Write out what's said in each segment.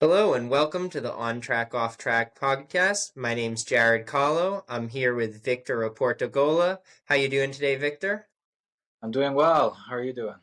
Hello and welcome to the On Track Off Track podcast. My name's Jared Colow. I'm here with Victor Oporto-Gola. How you doing today, Victor? I'm doing well. How are you doing?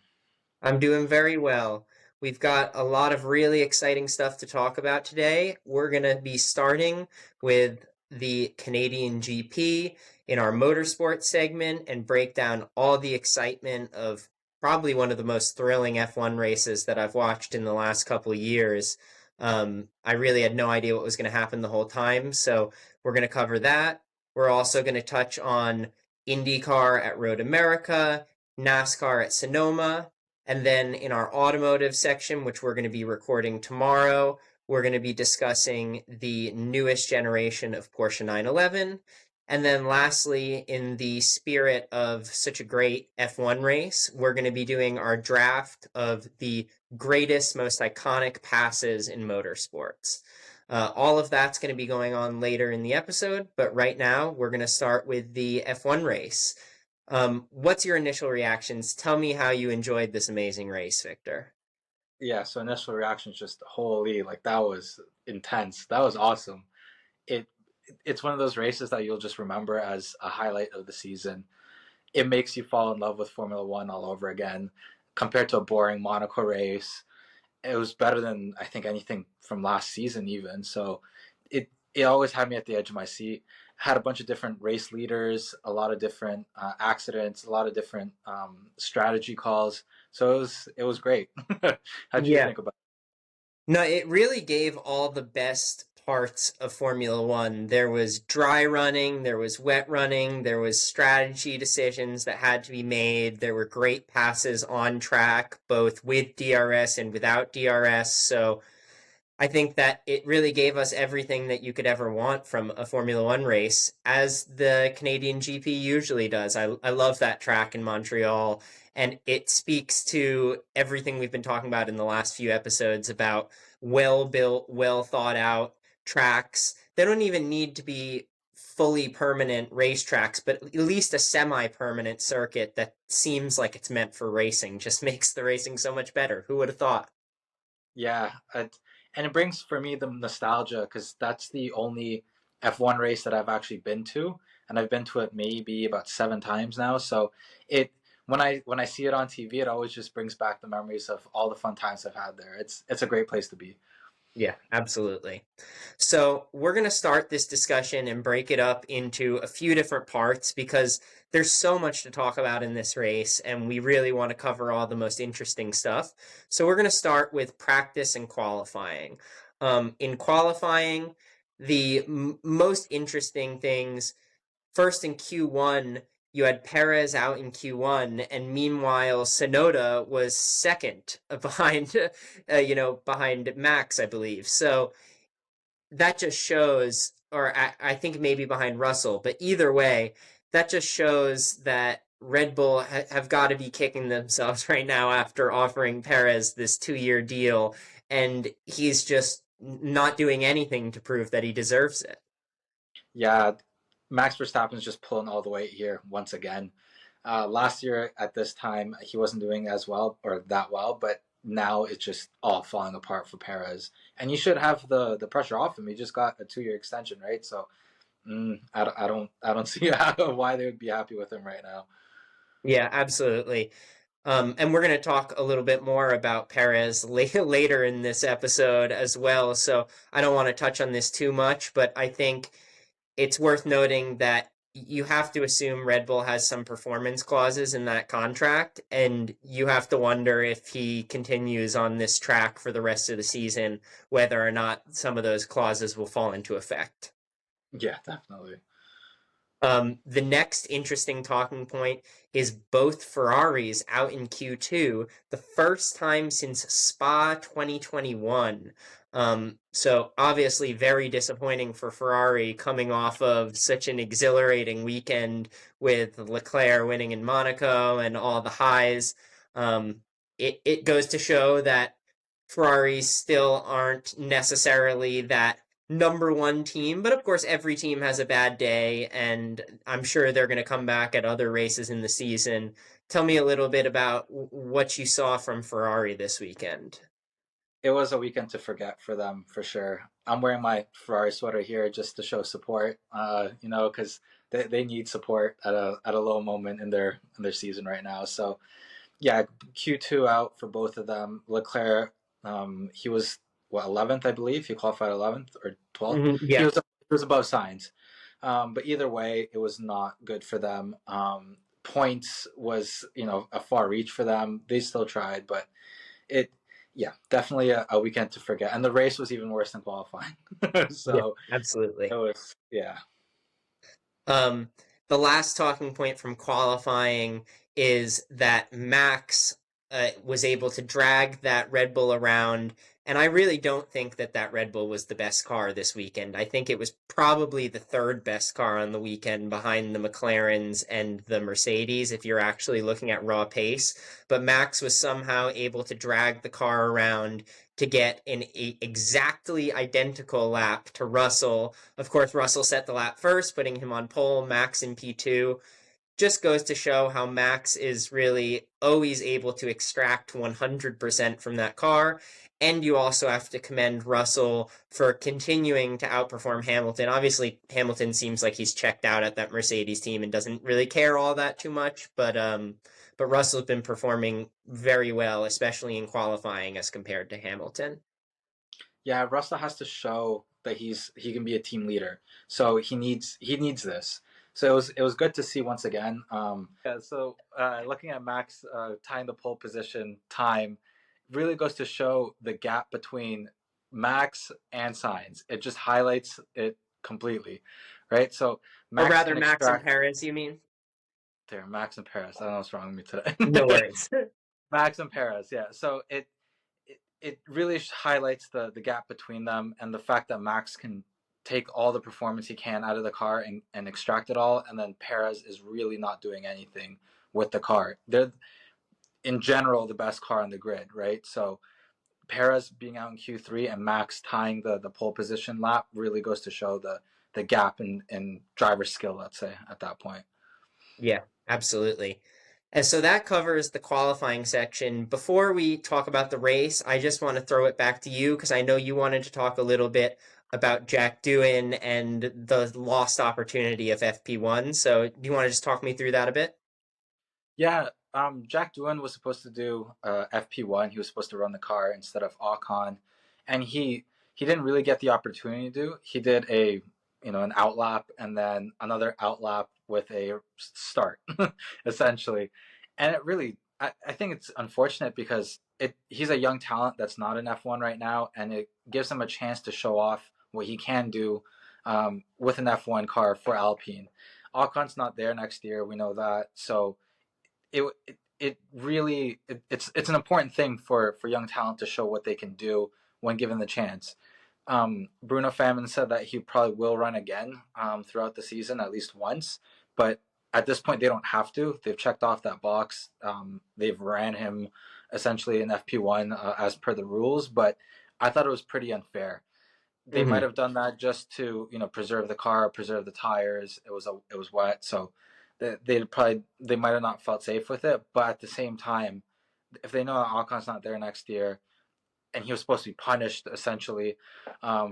I'm doing very well. We've got a lot of really exciting stuff to talk about today. We're going to be starting with the Canadian GP in our motorsport segment and break down all the excitement of probably one of the most thrilling F1 races that I've watched in the last couple of years. I really had no idea what was going to happen the whole time, so we're going to cover that. We're also going to touch on Indycar at Road America, NASCAR at Sonoma, and then in our automotive section, which we're going to be recording tomorrow, we're going to be discussing the newest generation of Porsche 911. And then lastly, in the spirit of such a great F1 race, we're going to be doing our draft of the greatest, most iconic passes in motorsports. All of that's going to be going on later in the episode, but right now we're going to start with the F1 race. What's your initial reactions? Tell me how you enjoyed this amazing race, Victor. Yeah, so initial reactions just holy, like that was intense. That was awesome. It it's one of those races that you'll just remember as a highlight of the season. It makes you fall in love with Formula One all over again, compared to a boring Monaco race. It was better than I think anything from last season even. So it always had me at the edge of my seat. Had a bunch of different race leaders, a lot of different accidents, a lot of different strategy calls. So it was great. How'd you Yeah. think about No, it really gave all the best parts of Formula One. There was dry running, there was wet running, there was strategy decisions that had to be made. There were great passes on track, both with DRS and without DRS. So I think that it really gave us everything that you could ever want from a Formula One race, as the Canadian GP usually does. I love that track in Montreal, and it speaks to everything we've been talking about in the last few episodes about well built, well thought out tracks. They don't even need to be fully permanent racetracks, but at least a semi permanent circuit that seems like it's meant for racing just makes the racing so much better. Who would have thought? Yeah, and it brings for me the nostalgia because that's the only F1 race that I've actually been to, and I've been to it maybe about 7 times now. So it when I see it on TV, it always just brings back the memories of all the fun times I've had there. It's a great place to be. Yeah, absolutely. So we're going to start this discussion and break it up into a few different parts because there's so much to talk about in this race, and we really want to cover all the most interesting stuff. So we're going to start with practice and qualifying. In qualifying, the most interesting things first in Q1, you had Perez out in Q1, and meanwhile Sonoda was second behind, behind Max, I believe. So that just shows, or I think maybe behind Russell, but either way, that just shows that Red Bull have got to be kicking themselves right now after offering Perez this 2-year deal, and he's just not doing anything to prove that he deserves it. Yeah, Max Verstappen's just pulling all the weight here once again. Last year at this time, he wasn't doing as well or that well, but now it's just all falling apart for Perez. And you should have the pressure off him. He just got a 2-year extension, right? So I don't see why they would be happy with him right now. Yeah, absolutely. And we're going to talk a little bit more about Perez later in this episode as well. So I don't want to touch on this too much, but I think it's worth noting that you have to assume Red Bull has some performance clauses in that contract, and you have to wonder if he continues on this track for the rest of the season, whether or not some of those clauses will fall into effect. Yeah, definitely. The next interesting talking point is both Ferraris out in Q2, the first time since Spa 2021. So obviously very disappointing for Ferrari coming off of such an exhilarating weekend with Leclerc winning in Monaco and all the highs. It goes to show that Ferraris still aren't necessarily that number one team, but of course every team has a bad day, and I'm sure they're going to come back at other races in the season. Tell me a little bit about what you saw from Ferrari this weekend. it was a weekend to forget for them for sure. I'm wearing my Ferrari sweater here just to show support, because they need support at a low moment in their season right now. So yeah, Q2 out for both of them. Leclerc, he was what 11th, I believe. He qualified 11th or 12th. He Yeah. was above Sainz. But either way, it was not good for them. Points was a far reach for them. They still tried, but it yeah, definitely a weekend to forget. And the race was even worse than qualifying. Yeah, So it absolutely. was yeah. Um, the last talking point from qualifying is that Max was able to drag that Red Bull around, and I really don't think that that Red Bull was the best car this weekend. I think it was probably the third best car on the weekend behind the McLarens and the Mercedes, if you're actually looking at raw pace. But Max was somehow able to drag the car around to get an exactly identical lap to Russell. Of course, Russell set the lap first, putting him on pole, Max in P2. Just goes to show how Max is really always able to extract 100% from that car. And you also have to commend Russell for continuing to outperform Hamilton. Obviously, Hamilton seems like he's checked out at that Mercedes team and doesn't really care all that too much. But Russell's been performing very well, especially in qualifying as compared to Hamilton. Yeah, Russell has to show that he can be a team leader. So he needs this. So it was good to see once again. Yeah. So looking at Max tying the pole position time really goes to show the gap between Max and Sainz. It just highlights it completely, right? So Or Max rather, can Max and extract Perez, you mean? there. Max and Paris. I don't know what's wrong with me No today. worries. Max and Paris. Yeah. So it really highlights the gap between them and the fact that Max can take all the performance he can out of the car and extract it all, and then Perez is really not doing anything with the car. They're in general the best car on the grid, right? So Perez being out in Q3 and Max tying the pole position lap really goes to show the gap in driver skill, let's say, at that point. Yeah, absolutely. And so that covers the qualifying section. Before we talk about the race, I just want to throw it back to you because I know you wanted to talk a little bit about Jack Doohan and the lost opportunity of FP1. So do you want to just talk me through that a bit? Yeah, Jack Doohan was supposed to do FP1. He was supposed to run the car instead of Ocon, and he didn't really get the opportunity to do. He did an outlap and then another outlap with a start, essentially, and it really I think it's unfortunate because he's a young talent that's not in F1 right now, and it gives him a chance to show off what he can do with an F1 car for Alpine. Ocon's not there next year, we know that, so it really it's an important thing for young talent to show what they can do when given the chance. Bruno Famin said that he probably will run again throughout the season at least once, but at this point they don't have to. They've checked off that box. They've ran him essentially in FP1 as per the rules, but I thought it was pretty unfair. They might Hmm. have done that just to preserve the car, preserve the tires. It was wet, so they might have not felt safe with it. But at the same time, if they know that Alcon's not there next year, and he was supposed to be punished essentially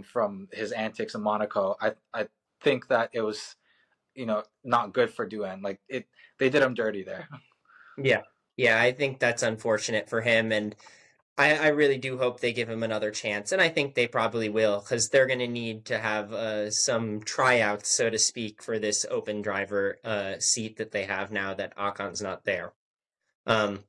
from his antics in Monaco, I think that it was not good for Doohan. Like they did him dirty there. Yeah. Yeah, I think that's unfortunate for him. And I really do hope they give him another chance, and I think they probably will because they're going to need to have some tryouts, so to speak, for this open driver seat that they have now that Akon's not there. Um,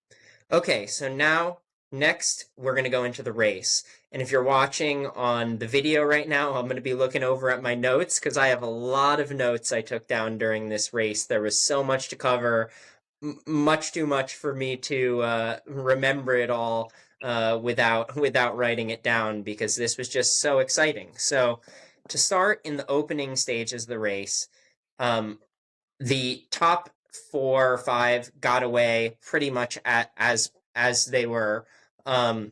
okay, so now next we're going to go into the race. And if you're watching on the video right now, I'm going to be looking over at my notes because I have a lot of notes I took down during this race. There was so much to cover, much too much for me to remember it all without writing it down because this was just so exciting. So to start in the opening stages of the race, um, the top 4 or 5 got away pretty much as they were. Um,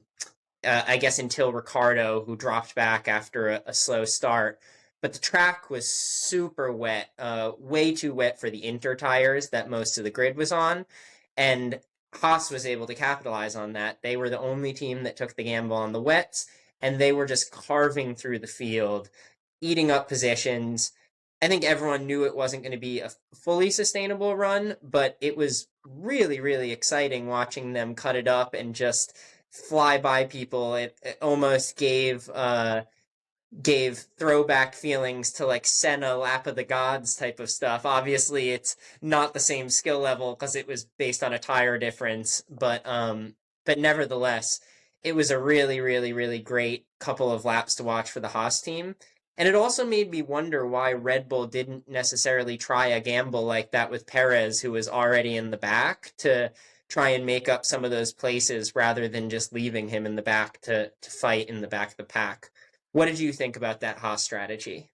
I guess until Ricardo, who dropped back after a slow start. But the track was super wet, way too wet for the inter tires that most of the grid was on. And Haas was able to capitalize on that. They were the only team that took the gamble on the wets, and they were just carving through the field, eating up positions. I think everyone knew it wasn't going to be a fully sustainable run, but it was really, really exciting watching them cut it up and just fly by people. It almost gave throwback feelings to like Senna Lap of the Gods type of stuff. Obviously, it's not the same skill level because it was based on a tire difference, but nevertheless, it was a really, really, really great couple of laps to watch for the Haas team. And it also made me wonder why Red Bull didn't necessarily try a gamble like that with Perez, who was already in the back, to try and make up some of those places rather than just leaving him in the back to fight in the back of the pack. What did you think about that Haas strategy?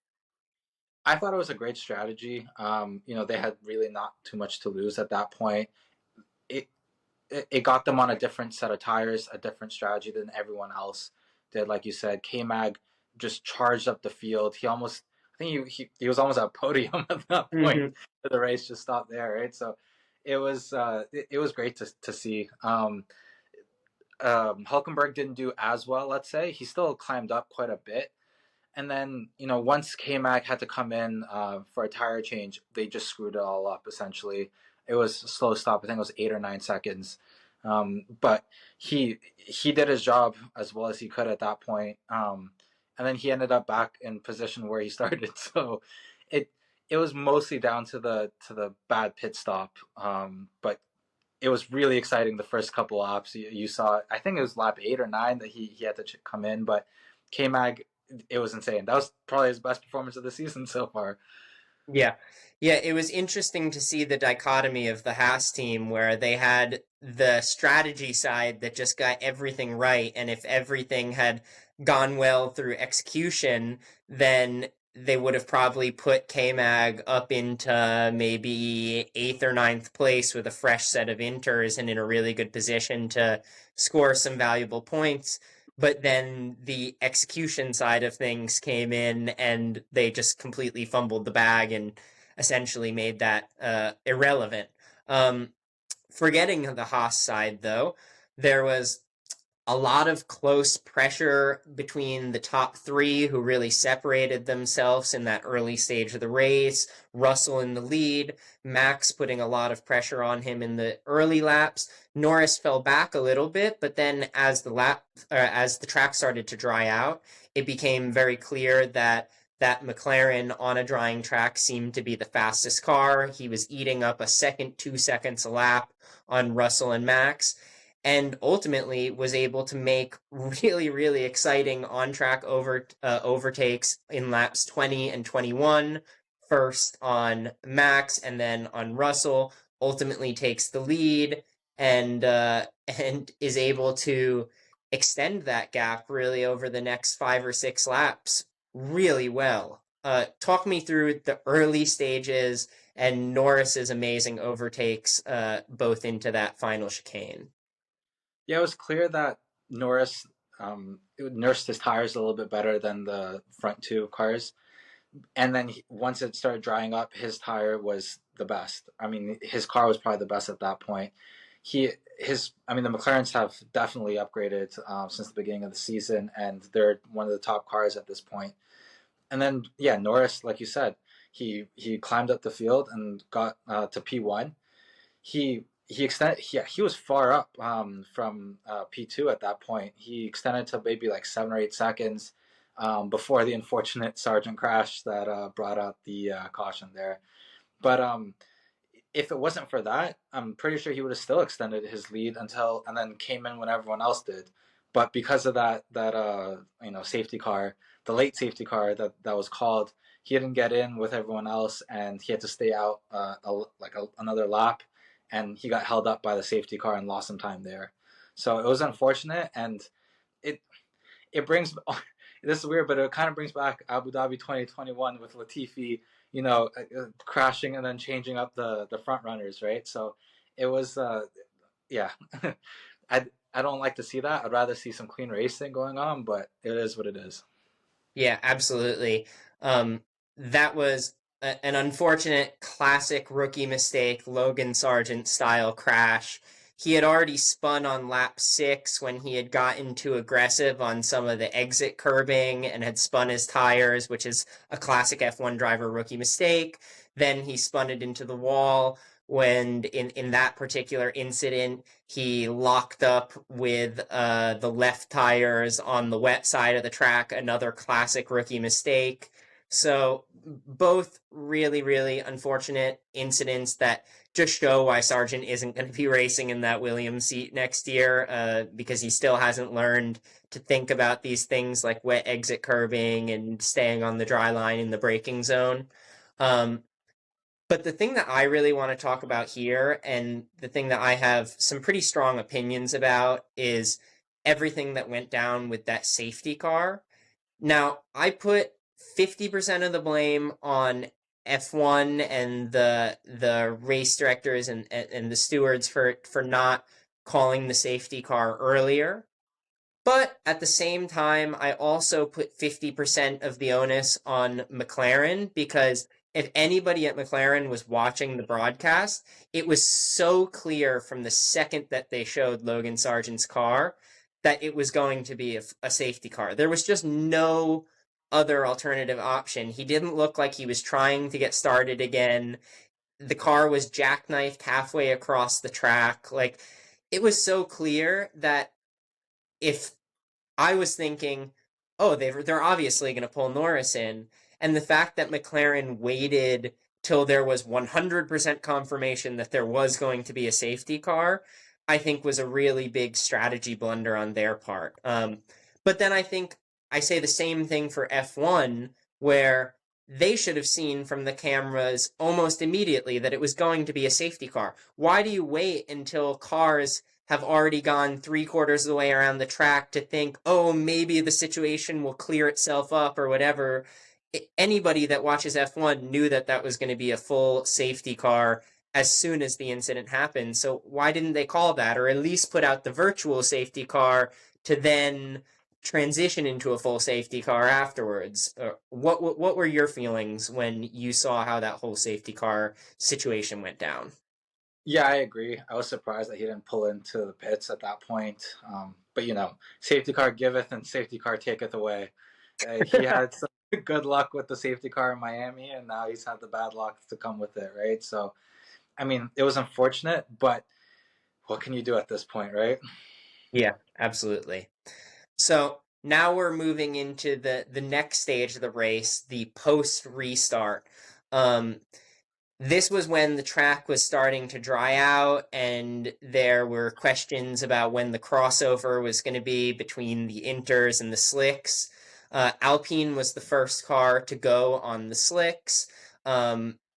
I thought it was a great strategy. They had really not too much to lose at that point. It it got them on a different set of tires, a different strategy than everyone else did. Like you said, K Mag just charged up the field. I think he was almost at a podium at that point. Mm-hmm. The race just stopped there, right? So it was great to see. Hulkenberg didn't do as well. Let's say he still climbed up quite a bit, and then once K-Mag had to come in for a tire change, they just screwed it all up. Essentially, it was a slow stop. I think it was 8 or 9 seconds, but he did his job as well as he could at that point. And then he ended up back in position where he started. So it it was mostly down to the bad pit stop. But it was really exciting the first couple laps. You saw, I think it was lap 8 or 9 that he had to come in, but K Mag, it was insane. That was probably his best performance of the season so far. Yeah. Yeah, it was interesting to see the dichotomy of the Haas team where they had the strategy side that just got everything right, and if everything had gone well through execution, then they would have probably put K-Mag up into maybe eighth or ninth place with a fresh set of inters and in a really good position to score some valuable points. But then the execution side of things came in and they just completely fumbled the bag and essentially made that irrelevant. Um, Forgetting the Haas side, though, there was a lot of close pressure between the top three who really separated themselves in that early stage of the race. Russell in the lead, Max putting a lot of pressure on him in the early laps. Norris fell back a little bit, but then as the track started to dry out, it became very clear that McLaren on a drying track seemed to be the fastest car. He was eating up a second, 2 seconds a lap on Russell and Max, and ultimately was able to make really, really exciting on-track overtakes in laps 20 and 21, first on Max and then on Russell, ultimately takes the lead and is able to extend that gap really over the next 5 or 6 laps really well. Talk me through the early stages and Norris's amazing overtakes both into that final chicane. Yeah, it was clear that Norris nursed his tires a little bit better than the front two cars. And then once it started drying up, his tire was the best. I mean, his car was probably the best at that point. The McLarens have definitely upgraded since the beginning of the season, and they're one of the top cars at this point. And then, yeah, Norris, like you said, he climbed up the field and got to P1. He extended. He was far up from P2 at that point. He extended to maybe like 7 or 8 seconds before the unfortunate Sargent crash that brought out the caution there. But if it wasn't for that, I'm pretty sure he would have still extended his lead until and then came in when everyone else did. But because of that safety car, the late safety car that was called, he didn't get in with everyone else, and he had to stay out another lap, and he got held up by the safety car and lost some time there. So it was unfortunate, and it it brings this is weird, but it kind of brings back Abu Dhabi 2021 with Latifi, crashing and then changing up the front runners, right? So it was, yeah. I don't like to see that. I'd rather see some clean racing going on, but it is what it is. Yeah, absolutely. That was an unfortunate classic rookie mistake, Logan Sargent style crash. he had already spun on lap 6 when he had gotten too aggressive on some of the exit curbing and had spun his tires, which is a classic F1 driver rookie mistake. Then he spun it into the wall when in that particular incident he locked up with the left tires on the wet side of the track, another classic rookie mistake. So both really, really unfortunate incidents that just show why Sargent isn't going to be racing in that Williams seat next year, because he still hasn't learned to think about these things like wet exit curbing and staying on the dry line in the braking zone. Um, but the thing that I really want to talk about here, and the thing that I have some pretty strong opinions about, is everything that went down with that safety car. Now, I put 50% of the blame on F1 and the race directors and the stewards for not calling the safety car earlier. But at the same time, I also put 50% of the onus on McLaren, because if anybody at McLaren was watching the broadcast, it was so clear from the second that they showed Logan Sargent's car that it was going to be a safety car. There was just no other alternative option. He didn't look like he was trying to get started again. The car was jackknifed halfway across the track. Like, it was so clear that if I was thinking, oh, they're obviously going to pull Norris in, and the fact that McLaren waited till there was 100% confirmation that there was going to be a safety car, I think was a really big strategy blunder on their part. But then I think I say the same thing for F1, where they should have seen from the cameras almost immediately that it was going to be a safety car. Why do you wait until cars have already gone 3/4 of the way around the track to think, oh, maybe the situation will clear itself up or whatever? Anybody that watches F1 knew that that was going to be a full safety car as soon as the incident happened. So why didn't they call that, or at least put out the virtual safety car to then transition into a full safety car afterwards? What were your feelings when you saw how that whole safety car situation went down? Yeah, I agree. I was surprised that he didn't pull into the pits at that point. But safety car giveth and safety car taketh away. He had some good luck with the safety car in Miami, and now he's had the bad luck to come with it, right? So, I mean, it was unfortunate, but what can you do at this point, right? Yeah, absolutely. So now we're moving into the next stage of the race, the post restart. Um, this was when the track was starting to dry out, and there were questions about when the crossover was going to be between the inters and the slicks. Alpine was the first car to go on the slicks.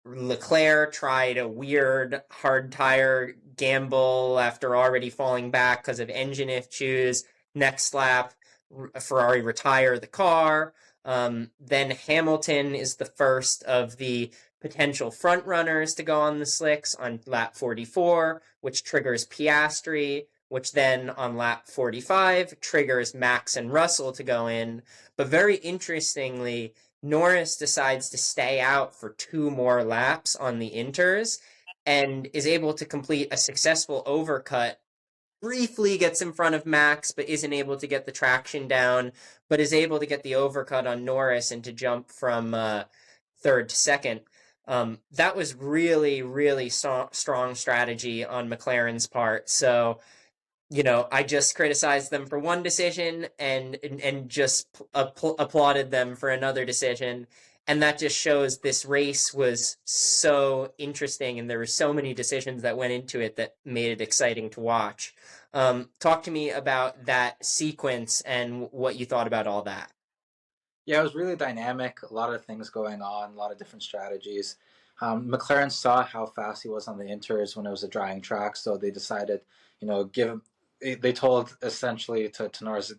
Leclerc tried a weird hard tire gamble after already falling back because of engine issues. Next lap, Ferrari retired the car. Then Hamilton is the first of the potential front runners to go on the slicks on lap 44, which triggers Piastri, which then on lap 45 triggers Max and Russell to go in. But very interestingly, Norris decides to stay out for 2 more laps on the inters and is able to complete a successful overcut. Briefly gets in front of Max, but isn't able to get the traction down, but is able to get the overcut on Norris and to jump from third to second. That was really, really strong strategy on McLaren's part. So, I just criticized them for one decision and just applauded them for another decision. And that just shows this race was so interesting, and there were so many decisions that went into it that made it exciting to watch. Talk to me about that sequence and what you thought about all that. Yeah, it was really dynamic. A lot of things going on, a lot of different strategies. McLaren saw how fast he was on the inters when it was a drying track, so they decided, give him. They told essentially to Norris,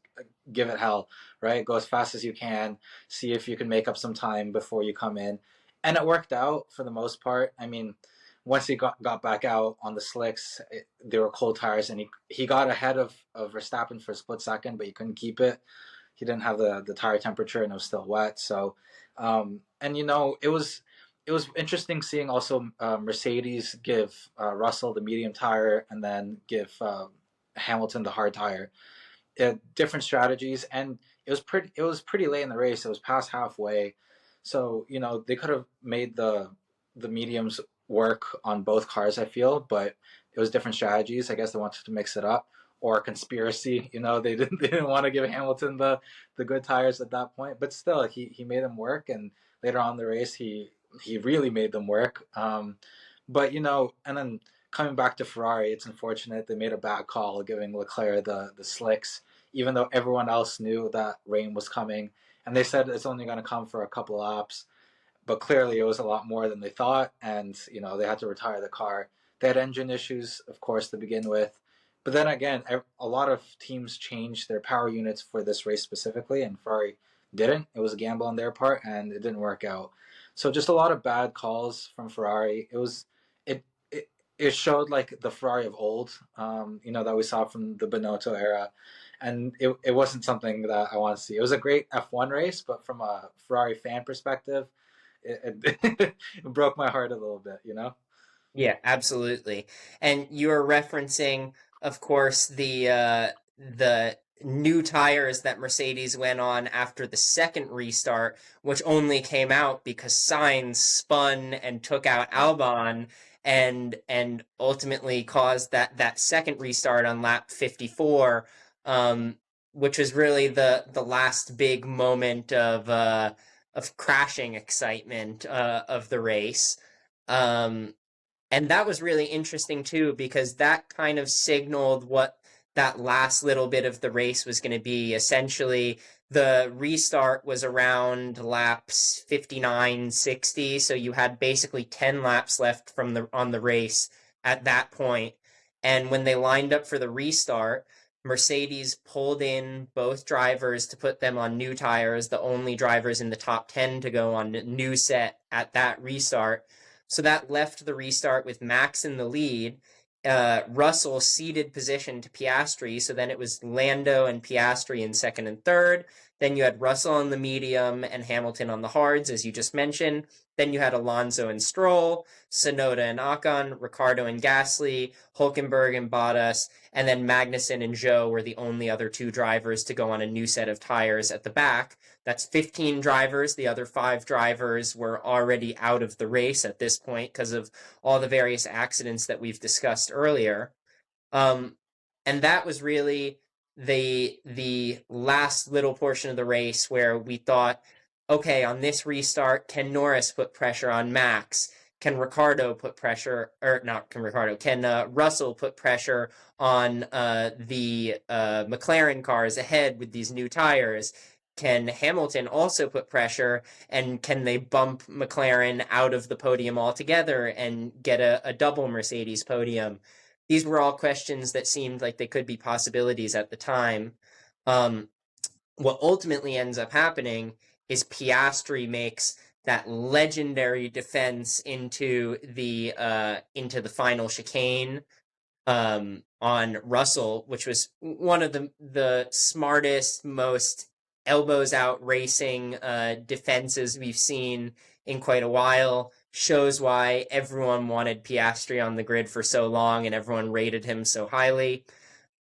give it hell, right? Go as fast as you can, see if you can make up some time before you come in, and it worked out for the most part. I mean, once he got back out on the slicks, they were cold tires, and he got ahead of Verstappen for a split second, but he couldn't keep it. He didn't have the tire temperature, and it was still wet. So, and it it was interesting seeing also Mercedes give Russell the medium tire and then give Hamilton the hard tire. Different strategies, and it was pretty late in the race. It was past halfway, so they could have made the mediums work on both cars, I feel, but it was different strategies. I guess they wanted to mix it up, or a conspiracy. They didn't want to give Hamilton the good tires at that point, but still he made them work, and later on in the race he really made them work. But and then coming back to Ferrari, it's unfortunate they made a bad call giving Leclerc the slicks, even though everyone else knew that rain was coming, and they said it's only going to come for a couple of laps, but clearly it was a lot more than they thought, and they had to retire the car. They had engine issues, of course, to begin with, but then again, a lot of teams changed their power units for this race specifically, and Ferrari didn't. It was a gamble on their part, and it didn't work out. So just a lot of bad calls from Ferrari. It showed like the Ferrari of old, that we saw from the Binotto era, and it wasn't something that I want to see. It was a great F1 race, but from a Ferrari fan perspective, it broke my heart a little bit. Yeah, absolutely. And you're referencing, of course, the new tires that Mercedes went on after the second restart, which only came out because Sainz spun and took out Albon and ultimately caused that second restart on lap 54, which was really the last big moment of crashing excitement of the race. Um, and that was really interesting too, because that kind of signaled what that last little bit of the race was going to be. Essentially, the restart was around laps 59, 60. So you had basically 10 laps left on the race at that point. And when they lined up for the restart, Mercedes pulled in both drivers to put them on new tires, the only drivers in the top 10 to go on new set at that restart. So that left the restart with Max in the lead. Russell ceded position to Piastri, so then it was Lando and Piastri in second and third. Then you had Russell on the medium and Hamilton on the hards, as you just mentioned. Then you had Alonso and Stroll, Sonoda and Ocon, Ricciardo and Gasly, Hulkenberg and Bottas, and then Magnussen and Zhou were the only other two drivers to go on a new set of tires at the back. That's 15 drivers. The other 5 drivers were already out of the race at this point because of all the various accidents that we've discussed earlier. Um, and that was really the last little portion of the race where we thought, okay, on this restart, can Norris put pressure on Max? Can Ricardo put pressure, or not? Can Ricardo? Can Russell put pressure on the McLaren cars ahead with these new tires? Can Hamilton also put pressure, and can they bump McLaren out of the podium altogether and get a double Mercedes podium? These were all questions that seemed like they could be possibilities at the time. Um, what ultimately ends up happening is Piastri makes that legendary defense into the final chicane on Russell, which was one of the smartest, most elbows out racing defenses we've seen in quite a while. Shows why everyone wanted Piastri on the grid for so long and everyone rated him so highly.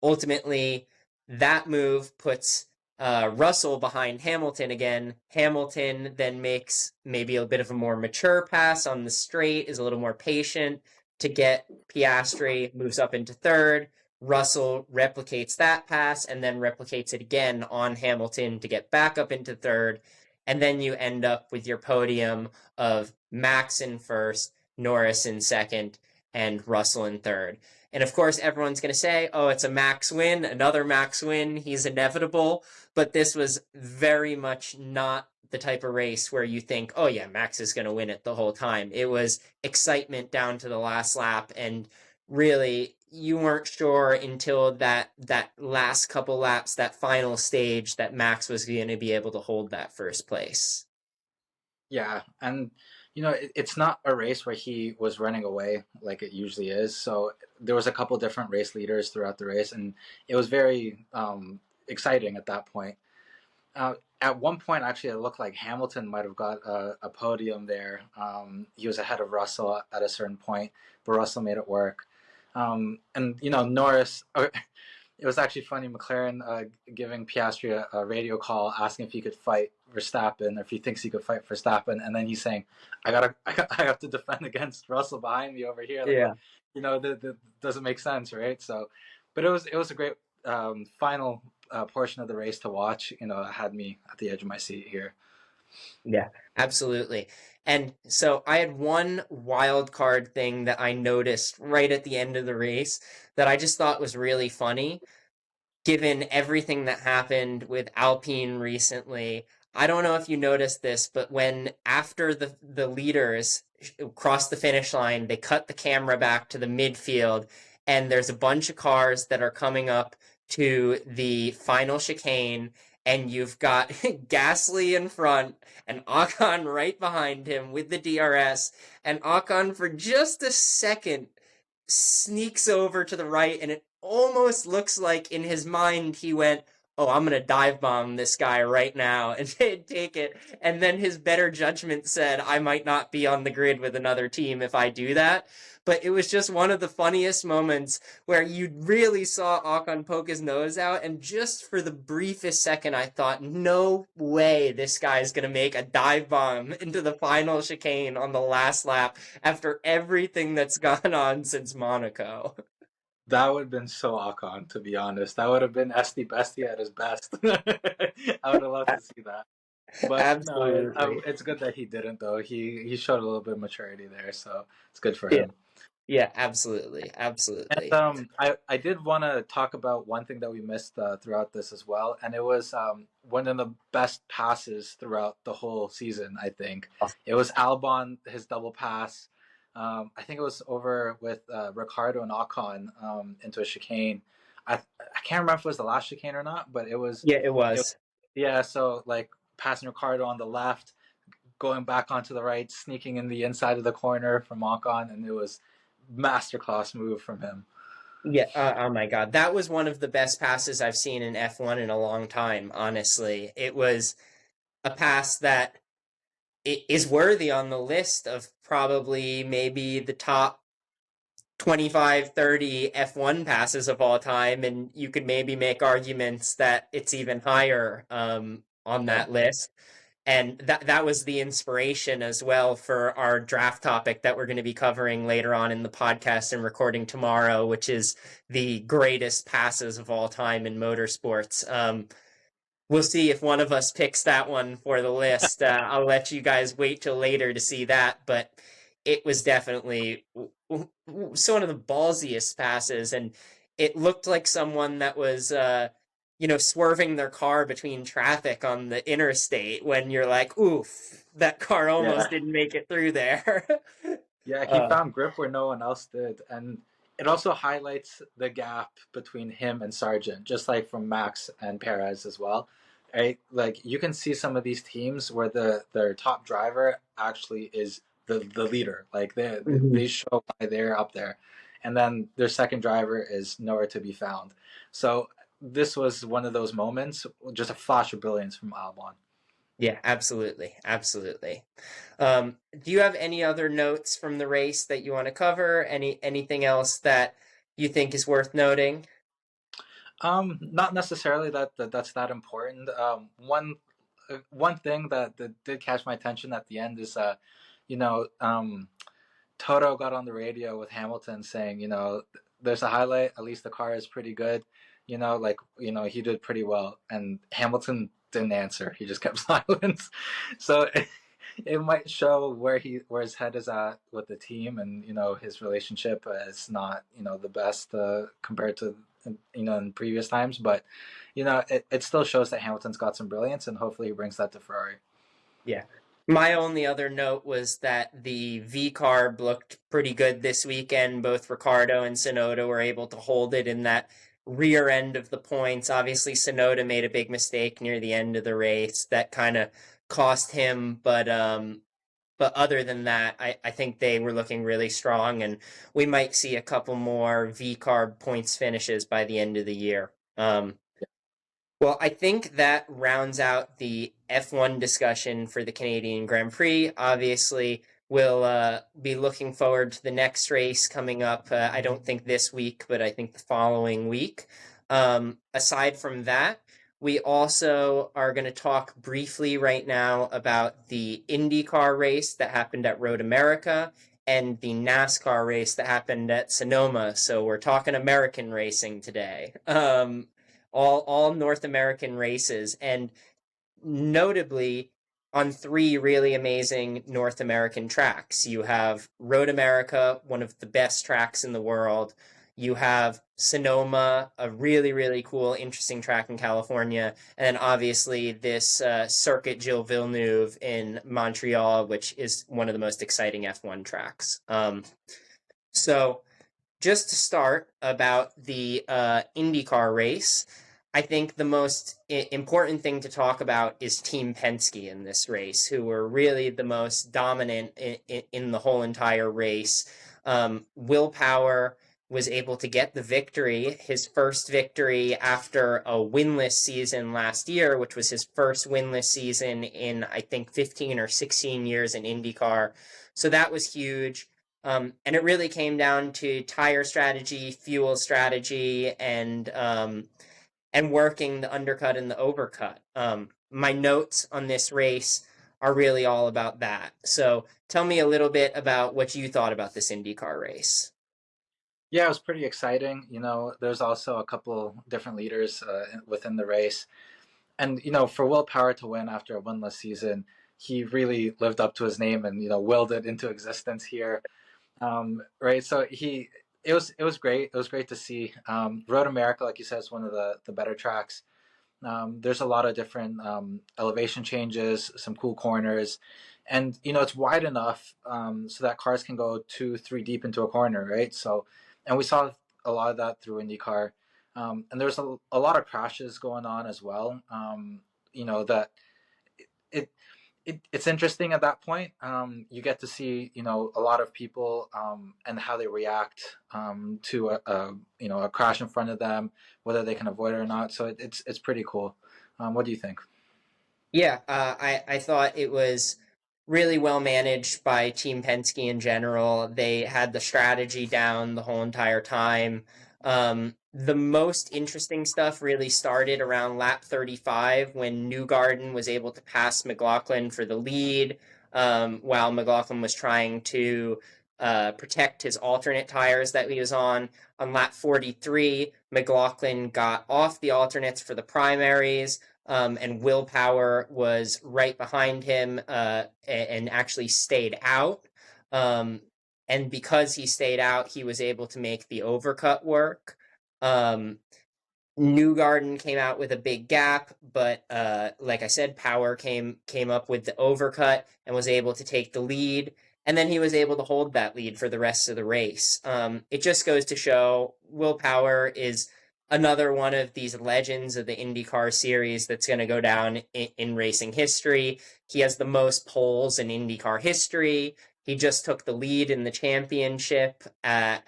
Ultimately, that move puts Russell behind Hamilton again. Hamilton then makes maybe a bit of a more mature pass on the straight, is a little more patient to get Piastri, moves up into third. Russell replicates that pass and then replicates it again on Hamilton to get back up into third. And then you end up with your podium of Max in first, Norris in second, and Russell in third. And of course, everyone's going to say, oh, it's a Max win, another Max win. He's inevitable. But this was very much not the type of race where you think, oh, yeah, Max is going to win it the whole time. It was excitement down to the last lap. And really, you weren't sure until that last couple laps, that final stage, that Max was going to be able to hold that first place. Yeah, and it's not a race where he was running away like it usually is. So there was a couple different race leaders throughout the race, and it was very exciting at that point. At one point, actually, it looked like Hamilton might have got a podium there. He was ahead of Russell at a certain point, but Russell made it work. And Norris. It was actually funny. McLaren giving Piastri a radio call asking if he could fight Verstappen, or if he thinks he could fight Verstappen, and then he's saying, I have to defend against Russell behind me over here." Like, Yeah. that doesn't make sense, right? So, but it was a great final portion of the race to watch. It had me at the edge of my seat here. Yeah, absolutely. And so I had one wild card thing that I noticed right at the end of the race that I just thought was really funny, given everything that happened with Alpine recently. I don't know if you noticed this, but when after the leaders cross the finish line, they cut the camera back to the midfield, and there's a bunch of cars that are coming up to the final chicane, and you've got Gasly in front and Ocon right behind him with the DRS, and Ocon for just a second sneaks over to the right, and it almost looks like in his mind he went, "Oh, I'm gonna dive bomb this guy right now and take it." And then his better judgment said, "I might not be on the grid with another team if I do that." But it was just one of the funniest moments where you really saw Ocon poke his nose out, and just for the briefest second, I thought, "No way, this guy's gonna make a dive bomb into the final chicane on the last lap after everything that's gone on since Monaco." That would have been so Ocon, to be honest. That would have been Esty Bestie at his best. I would have loved to see that. But no, Absolutely. it's good that he didn't though. He showed a little bit of maturity there, so it's good for Yeah. him. Yeah, absolutely. And Absolutely. I did want to talk about one thing that we missed throughout this as well, and it was one of the best passes throughout the whole season. I think it was Albon, his double pass. I think it was over with Ricardo and Ocon into a chicane. I can't remember if it was the last chicane or not, but Yeah, it it was. yeah. So like passing Ricardo on the left, going back onto the right, sneaking in the inside of the corner from Ocon, and it was masterclass move from him. Yeah, oh my God. That was one of the best passes I've seen in F1 in a long time, honestly. It was a pass that is worthy on the list of probably maybe the top 25, 30 F1 passes of all time, and you could maybe make arguments that it's even higher on Yeah. that list. And that was the inspiration as well for our draft topic that we're going to be covering later on in the podcast and recording tomorrow, which is the greatest passes of all time in motorsports. We'll see if one of us picks that one for the list. I'll let you guys wait till later to see that, but it was definitely one of the ballsiest passes, and it looked like someone that was, swerving their car between traffic on the interstate when you're like, "Oof, that car almost Yeah. didn't make it through there." Yeah, he uh, found grip where no one else did. And it also highlights the gap between him and Sargent, just like from Max and Perez as well. Right? Like you can see some of these teams where their top driver actually is the leader. Like they mhm. show why they're up there. And then their second driver is nowhere to be found. So this was one of those moments, just a flash of brilliance from Albon. Yeah, absolutely, absolutely. Do you have any other notes from the race that you want to cover? Anything else that you think is worth noting? Not necessarily that's that important. One thing that did catch my attention at the end is, you know, um, Toto got on the radio with Hamilton saying, there's a highlight. At least the car is pretty good. He did pretty well, and Hamilton didn't answer. He just kept silent. So it might show where his head is at with the team, and his relationship is not the best compared to in previous times, but it still shows that Hamilton's got some brilliance, and hopefully he brings that to Ferrari. Yeah. My only other note was that the V carb looked pretty good this weekend. Both Ricardo and Sonoda were able to hold it in that rear end of the points. Obviously, Sonoda made a big mistake near the end of the race that kind of cost him, but other than that, I think they were looking really strong, and we might see a couple more V carb points finishes by the end of the year. Well, I think that rounds out the F1 discussion for the Canadian Grand Prix. Obviously, we'll be looking forward to the next race coming up. I don't think this week, but I think the following week. Aside from that, we also are going to talk briefly right now about the IndyCar race that happened at Road America and the NASCAR race that happened at Sonoma. So we're talking American racing today. All North American races, and notably on three really amazing North American tracks. You have Road America, one of the best tracks in the world. You have Sonoma, a really, really cool, interesting track in California. And then obviously this Circuit Gilles Villeneuve in Montreal, which is one of the most exciting F1 tracks. So just to start about the IndyCar race, I think the most important thing to talk about is Team Penske in this race, who were really the most dominant in the whole entire race. Will Power was able to get the victory, his first victory after a winless season last year, which was his first winless season in, I think, 15 or 16 years in IndyCar. So that was huge. And it really came down to tire strategy, fuel strategy, and working the undercut and the overcut. My notes on this race are really all about that. So tell me a little bit about what you thought about this IndyCar race. Yeah, it was pretty exciting. There's also a couple different leaders within the race. And, for Will Power to win after a winless season, he really lived up to his name and, willed it into existence here. Right. So it was great. It was great to see. Road America, like you said, is one of the better tracks. There's a lot of different elevation changes, some cool corners, and it's wide enough so that cars can go 2, 3 deep into a corner, right? So, and we saw a lot of that through IndyCar, and there's a lot of crashes going on as well. That it, it's interesting at that point. You get to see a lot of people and how they react to a crash in front of them, whether they can avoid it or not. So it's pretty cool. What do you think? Yeah, I thought it was really well managed by Team Penske in general. They had the strategy down the whole entire time. The most interesting stuff really started around lap 35 when Newgarden was able to pass McLaughlin for the lead, while McLaughlin was trying to protect his alternate tires that he was on. On lap 43, McLaughlin got off the alternates for the primaries, and Will Power was right behind him and actually stayed out. And because he stayed out, he was able to make the overcut work. Um, Newgarden came out with a big gap, but like I said, Power came up with the overcut and was able to take the lead. And then he was able to hold that lead for the rest of the race. It just goes to show Will Power is another one of these legends of the IndyCar series that's going to go down in racing history. He has the most poles in IndyCar history. He just took the lead in the championship at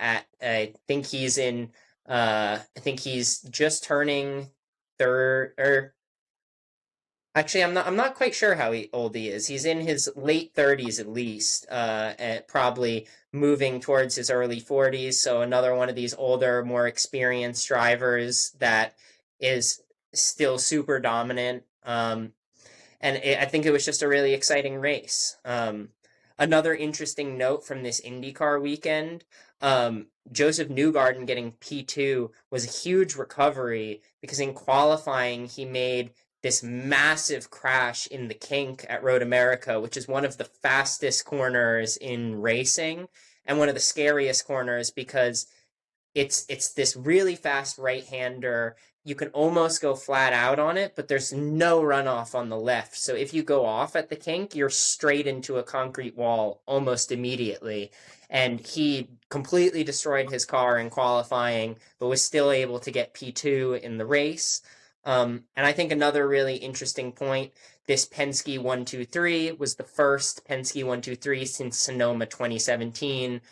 I think he's just turning third, or actually, I'm not quite sure how old he is. He's in his late 30s at least, and probably moving towards his early 40s. So another one of these older, more experienced drivers that is still super dominant. I think it was just a really exciting race. Another interesting note from this IndyCar weekend, Joseph Newgarden getting P2 was a huge recovery because in qualifying he made this massive crash in the kink at Road America, which is one of the fastest corners in racing and one of the scariest corners because it's this really fast right-hander. You can almost go flat out on it, but there's no runoff on the left. So if you go off at the kink, you're straight into a concrete wall almost immediately. And he completely destroyed his car in qualifying, but was still able to get P2 in the race. And I think another really interesting point, this Penske 123 was the first Penske 123 since Sonoma 2017.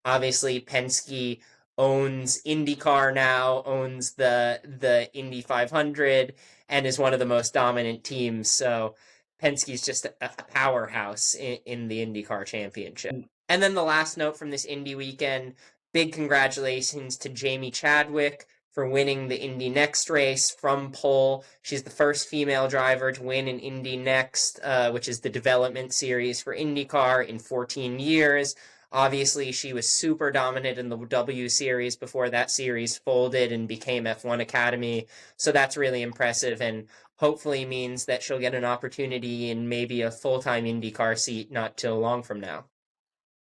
Obviously, Penske owns IndyCar now, owns the Indy 500, and is one of the most dominant teams. So Penske's just a powerhouse in the IndyCar championship. And then the last note from this Indy weekend, big congratulations to Jamie Chadwick for winning the Indy Next race from pole. She's the first female driver to win an Indy Next, which is the development series for IndyCar, in 14 years. Obviously, she was super dominant in the W Series before that series folded and became F1 Academy. So that's really impressive, and hopefully means that she'll get an opportunity in maybe a full-time IndyCar seat not too long from now.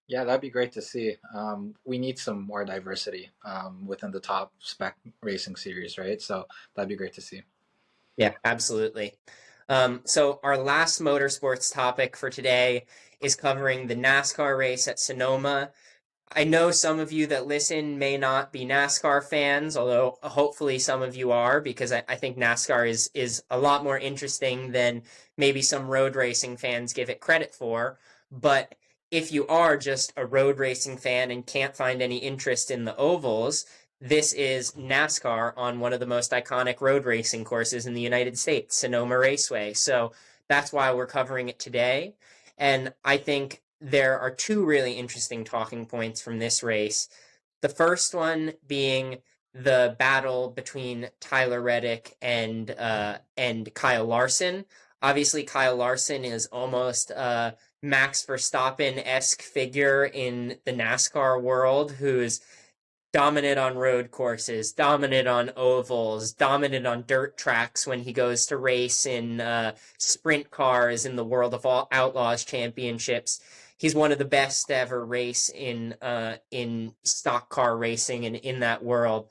Yeah, that'd be great to see. We need some more diversity within the top spec racing series, right? So that'd be great to see. Yeah, absolutely. So our last motorsports topic for today is covering the NASCAR race at Sonoma. I know some of you that listen may not be NASCAR fans, although hopefully some of you are, because I think NASCAR is a lot more interesting than maybe some road racing fans give it credit for. But if you are just a road racing fan and can't find any interest in the ovals, this is NASCAR on one of the most iconic road racing courses in the United States, Sonoma Raceway. So that's why we're covering it today. And I think there are two really interesting talking points from this race. The first one being the battle between Tyler Reddick and Kyle Larson. Obviously, Kyle Larson is almost a Max Verstappen-esque figure in the NASCAR world, who's dominant on road courses, dominant on ovals, dominant on dirt tracks when he goes to race in sprint cars in the World of Outlaws championships. He's one of the best to ever race in stock car racing and in that world.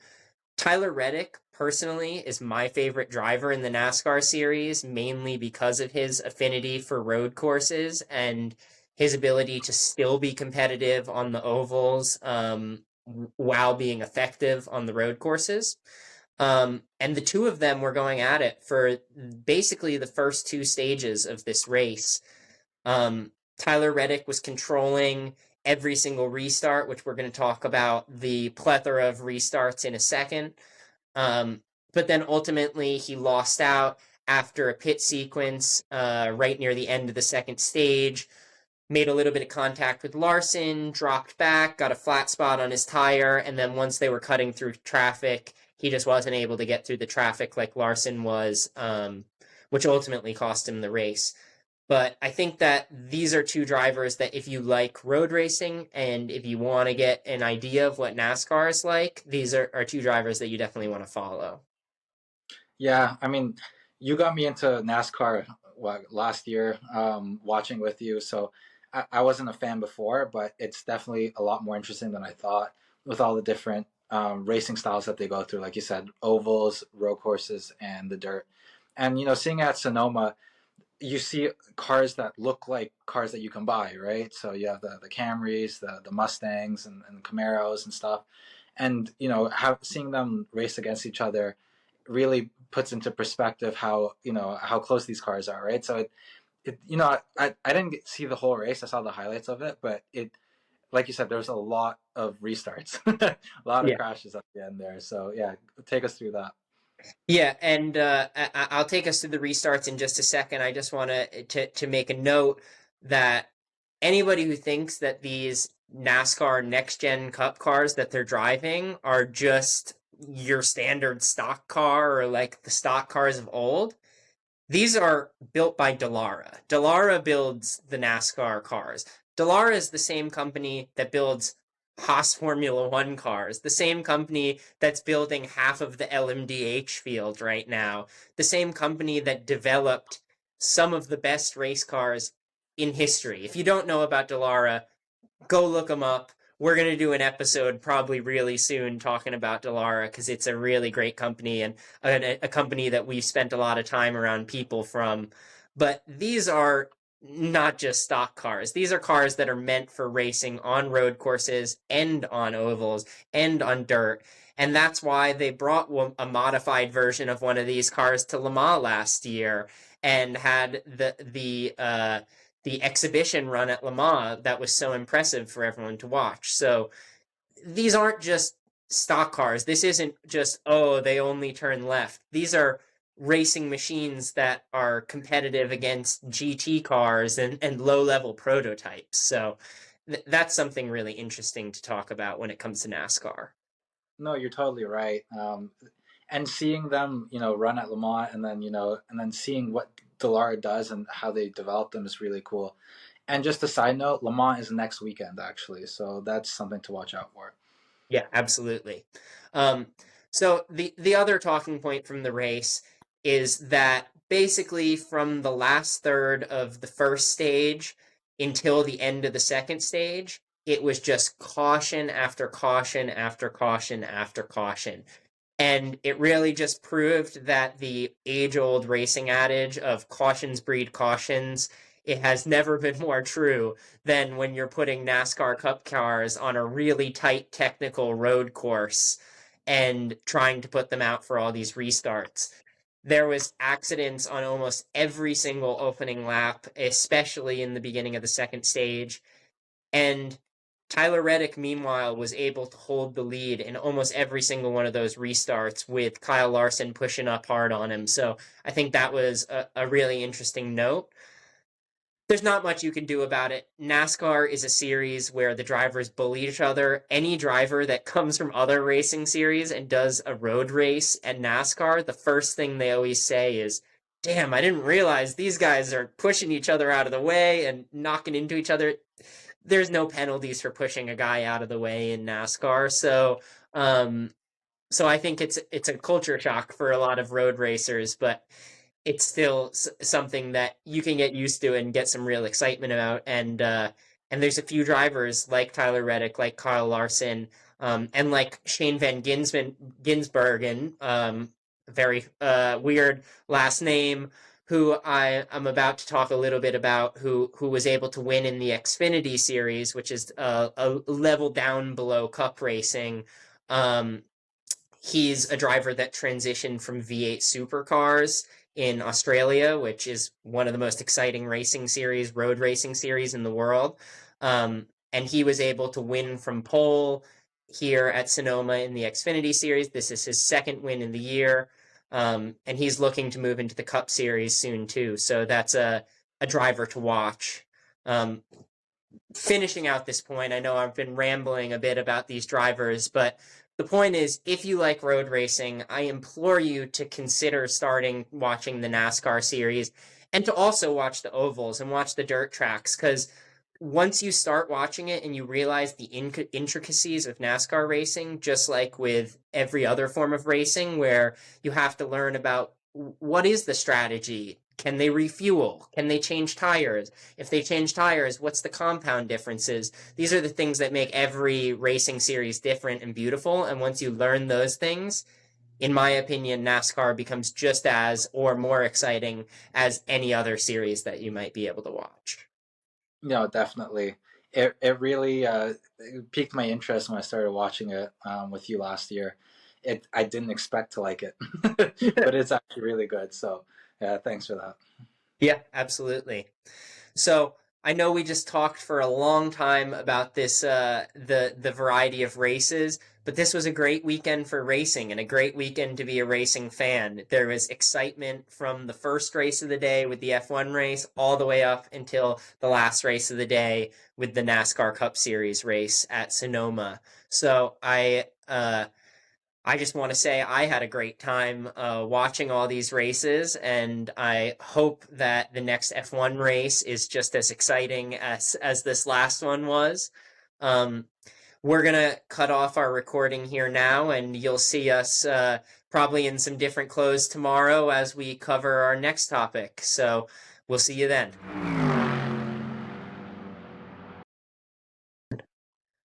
Tyler Reddick, personally, is my favorite driver in the NASCAR series, mainly because of his affinity for road courses and his ability to still be competitive on the ovals, while being effective on the road courses. And the two of them were going at it for basically the first two stages of this race. Tyler Reddick was controlling every single restart, which we're going to talk about the plethora of restarts in a second. But then ultimately he lost out after a pit sequence right near the end of the second stage. Made a little bit of contact with Larson, dropped back, got a flat spot on his tire, and then once they were cutting through traffic, he just wasn't able to get through the traffic like Larson was, which ultimately cost him the race. But I think that these are two drivers that if you like road racing and if you want to get an idea of what NASCAR is like, these are two drivers that you definitely want to follow. Yeah, I mean, you got me into NASCAR last year, watching with you. So I wasn't a fan before, but it's definitely a lot more interesting than I thought with all the different racing styles that they go through. Like you said, ovals, road courses, and the dirt. And seeing at Sonoma, you see cars that look like cars that you can buy, right? So you have the Camrys, the Mustangs, and the Camaros and stuff. And seeing them race against each other really puts into perspective how close these cars are, right? So I didn't see the whole race. I saw the highlights of it, but like you said, there was a lot of restarts, a lot of Yeah. crashes at the end there. So yeah, take us through that. Yeah, and I'll take us to the restarts in just a second. I just want to make a note that anybody who thinks that these NASCAR next gen Cup cars that they're driving are just your standard stock car or like the stock cars of old, these are built by Dallara. Dallara builds the NASCAR cars. Dallara is the same company that builds Haas Formula One cars, the same company that's building half of the LMDH field right now, the same company that developed some of the best race cars in history. If you don't know about Dallara, go look them up. We're going to do an episode probably really soon talking about Dallara because it's a really great company and a company that we've spent a lot of time around people from. But these are not just stock cars. These are cars that are meant for racing on road courses and on ovals and on dirt. And that's why they brought a modified version of one of these cars to Le Mans last year and had the exhibition run at Le Mans that was so impressive for everyone to watch. So these aren't just stock cars. This isn't just, oh, they only turn left. These are racing machines that are competitive against GT cars and low level prototypes. So that's something really interesting to talk about when it comes to NASCAR. No, you're totally right. And seeing them, run at Le Mans, and then and then seeing what Delara does and how they develop them is really cool. And just a side note, Le Mans is next weekend actually, so that's something to watch out for. Yeah, absolutely. Um, so the other talking point from the race is that basically from the last third of the first stage until the end of the second stage, it was just caution after caution after caution after caution. And it really just proved that the age-old racing adage of cautions breed cautions, it has never been more true than when you're putting NASCAR Cup cars on a really tight technical road course and trying to put them out for all these restarts. There was accidents on almost every single opening lap, especially in the beginning of the second stage. And Tyler Reddick, meanwhile, was able to hold the lead in almost every single one of those restarts with Kyle Larson pushing up hard on him. So I think that was a really interesting note. There's not much you can do about it. NASCAR is a series where the drivers bully each other. Any driver that comes from other racing series and does a road race at NASCAR, the first thing they always say is, damn, I didn't realize these guys are pushing each other out of the way and knocking into each other. There's no penalties for pushing a guy out of the way in NASCAR. So I think it's a culture shock for a lot of road racers, but it's still something that you can get used to and get some real excitement about. And there's a few drivers like Tyler Reddick, like Kyle Larson, and like Shane Van Ginsbergen, very weird last name, who I'm about to talk a little bit about, who was able to win in the Xfinity series, which is a level down below Cup racing. Um, he's a driver that transitioned from V8 supercars in Australia, which is one of the most exciting road racing series in the world. And he was able to win from pole here at Sonoma in the Xfinity series. This is his second win in the year. And he's looking to move into the Cup series soon too. So that's a driver to watch. Um, Finishing out this point, I know I've been rambling a bit about these drivers, but the point is, if you like road racing, I implore you to consider starting watching the NASCAR series and to also watch the ovals and watch the dirt tracks, because once you start watching it and you realize the intricacies of NASCAR racing, just like with every other form of racing, where you have to learn about what is the strategy? Can they refuel? Can they change tires? If they change tires, what's the compound differences? These are the things that make every racing series different and beautiful. And once you learn those things, in my opinion, NASCAR becomes just as or more exciting as any other series that you might be able to watch. No, definitely. It really it piqued my interest when I started watching it with you last year. I didn't expect to like it, but it's actually really good. So yeah, thanks for that. Yeah, absolutely. So I know we just talked for a long time about this, the variety of races, but this was a great weekend for racing and a great weekend to be a racing fan. There was excitement from the first race of the day with the F1 race all the way up until the last race of the day with the NASCAR Cup Series race at Sonoma. So I just want to say I had a great time watching all these races, and I hope that the next F1 race is just as exciting as this last one was. Um, we're gonna cut off our recording here now, and you'll see us probably in some different clothes tomorrow as we cover our next topic. So we'll see you then.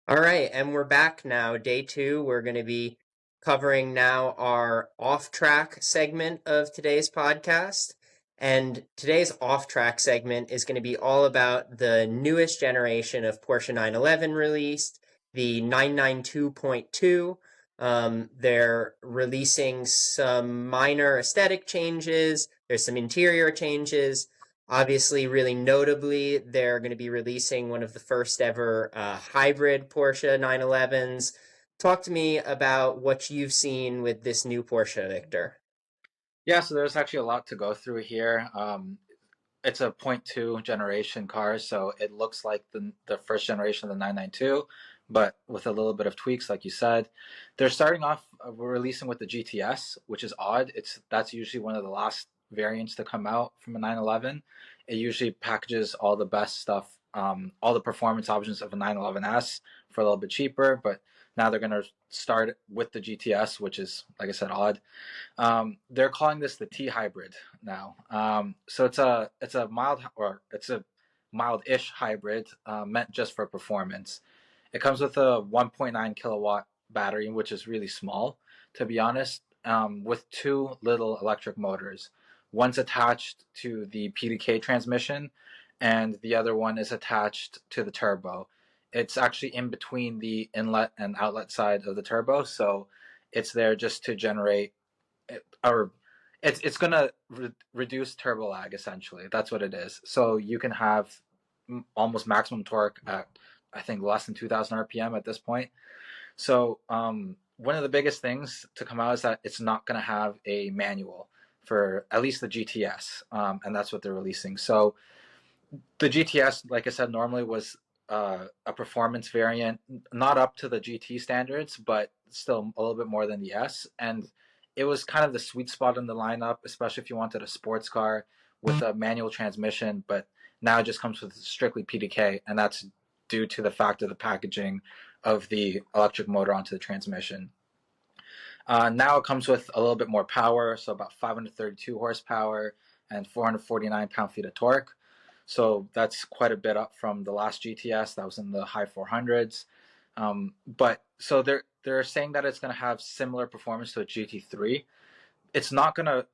All right, and we're back now. Day two, we're going to be covering now our off track segment of today's podcast. And today's off track segment is going to be all about the newest generation of Porsche 911 released, the 992.2. They're releasing some minor aesthetic changes, there's some interior changes. Obviously, really notably, they're going to be releasing one of the first ever hybrid Porsche 911s. Talk to me about what you've seen with this new Porsche, Victor. Yeah, so there's actually a lot to go through here. It's a point 0.2 generation car, so it looks like the first generation of the 992, but with a little bit of tweaks, like you said. They're starting off we're releasing with the GTS, which is odd. That's usually one of the last variants to come out from a 911. It usually packages all the best stuff, all the performance options of a 911S for a little bit cheaper, but now they're going to start with the GTS, which is, like I said, odd. They're calling this the T hybrid now. So it's a mild-ish hybrid meant just for performance. It comes with a 1.9 kilowatt battery, which is really small, to be honest, with two little electric motors. One's attached to the PDK transmission, and the other one is attached to the turbo. It's actually in between the inlet and outlet side of the turbo, so it's there just to generate or it's going to reduce turbo lag essentially. That's what it is. So you can have almost maximum torque at I think less than 2,000 RPM at this point. So one of the biggest things to come out is that it's not going to have a manual for at least the GTS, and that's what they're releasing. So the GTS, like I said, normally was a performance variant, not up to the GT standards, but still a little bit more than the S. And it was kind of the sweet spot in the lineup, especially if you wanted a sports car with a manual transmission. But now it just comes with strictly PDK, and that's due to the fact of the packaging of the electric motor onto the transmission. Now it comes with a little bit more power, so about 532 horsepower and 449 pound-feet of torque. So that's quite a bit up from the last GTS that was in the high 400s. But so they're saying that it's going to have similar performance to a GT3. It's not going to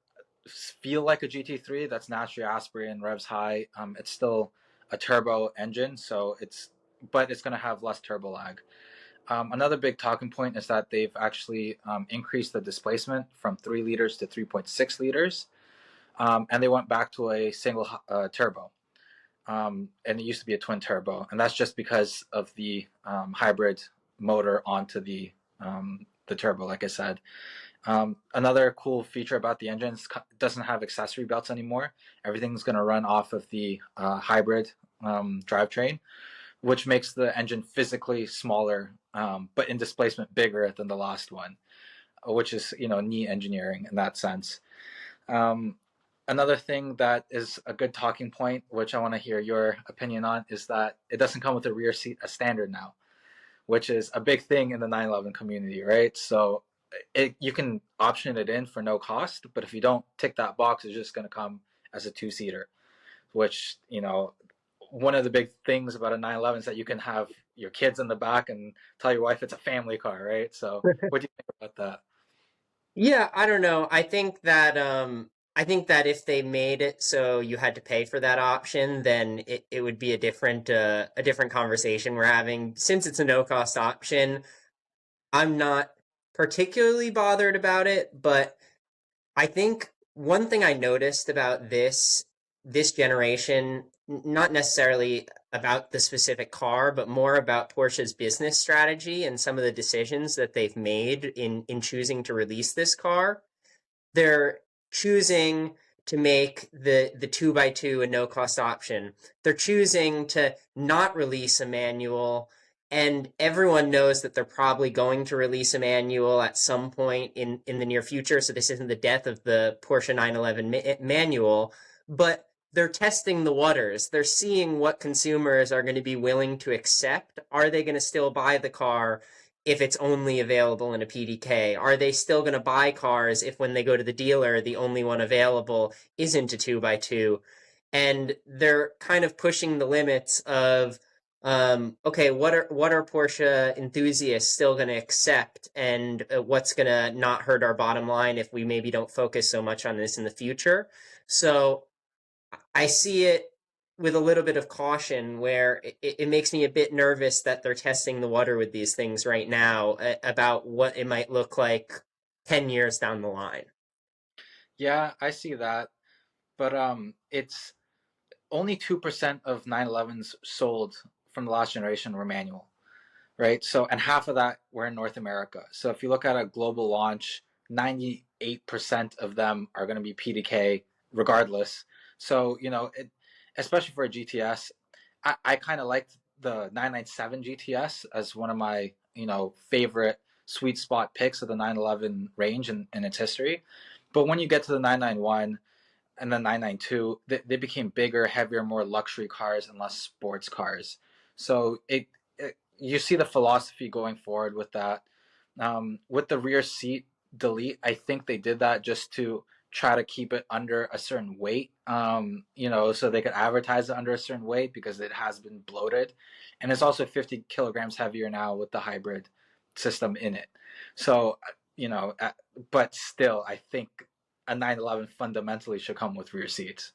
feel like a GT3 that's naturally aspirated and revs high. It's still a turbo engine, but it's going to have less turbo lag. Another big talking point is that they've actually increased the displacement from 3 liters to 3.6 liters, and they went back to a single turbo. And it used to be a twin turbo, and that's just because of the hybrid motor onto the turbo, like I said. Another cool feature about the engine is it doesn't have accessory belts anymore. Everything's going to run off of the hybrid drivetrain, which makes the engine physically smaller, but in displacement bigger than the last one, which is neat engineering in that sense. Um, Another thing that is a good talking point, which I want to hear your opinion on, is that it doesn't come with a rear seat as standard now, which is a big thing in the 911 community, right? So you can option it in for no cost, but if you don't tick that box, it's just going to come as a two-seater, which, one of the big things about a 911 is that you can have your kids in the back and tell your wife it's a family car, right? So what do you think about that? Yeah, I don't know. I think that if they made it so you had to pay for that option, then it would be a different conversation we're having. Since it's a no cost option, I'm not particularly bothered about it, but I think one thing I noticed about this generation, not necessarily about the specific car, but more about Porsche's business strategy and some of the decisions that they've made in choosing to release this car. They're choosing to make the 2x2 a no cost option. They're choosing to not release a manual, and everyone knows that they're probably going to release a manual at some point in the near future. So this isn't the death of the Porsche 911 manual, but they're testing the waters. They're seeing what consumers are going to be willing to accept. Are they going to still buy the car if it's only available in a PDK? Are they still going to buy cars if when they go to the dealer, the only one available isn't a 2x2? And they're kind of pushing the limits of, okay, what are Porsche enthusiasts still going to accept, and what's going to not hurt our bottom line if we maybe don't focus so much on this in the future? So I see it with a little bit of caution, where it makes me a bit nervous that they're testing the water with these things right now, about what it might look like 10 years down the line. Yeah, I see that, but it's only 2% of 911s sold from the last generation were manual, right? So, and half of that were in North America. So if you look at a global launch, 98% of them are going to be PDK regardless. So, especially for a GTS, I kind of liked the 997 GTS as one of my, favorite sweet spot picks of the 911 range in its history. But when you get to the 991, and then 992, they became bigger, heavier, more luxury cars and less sports cars. So you see the philosophy going forward with that. With the rear seat delete, I think they did that just to try to keep it under a certain weight, so they could advertise it under a certain weight because it has been bloated. And it's also 50 kilograms heavier now with the hybrid system in it. So, but still, I think a 911 fundamentally should come with rear seats.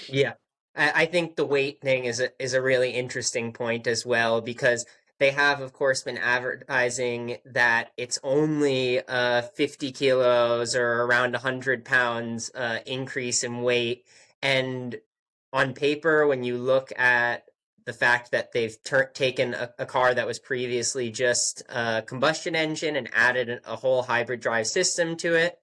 Yeah. I think the weight thing is a really interesting point as well because they have, of course, been advertising that it's only 50 kilos or around 100 pounds increase in weight. And on paper, when you look at the fact that they've taken a car that was previously just a combustion engine and added a whole hybrid drive system to it,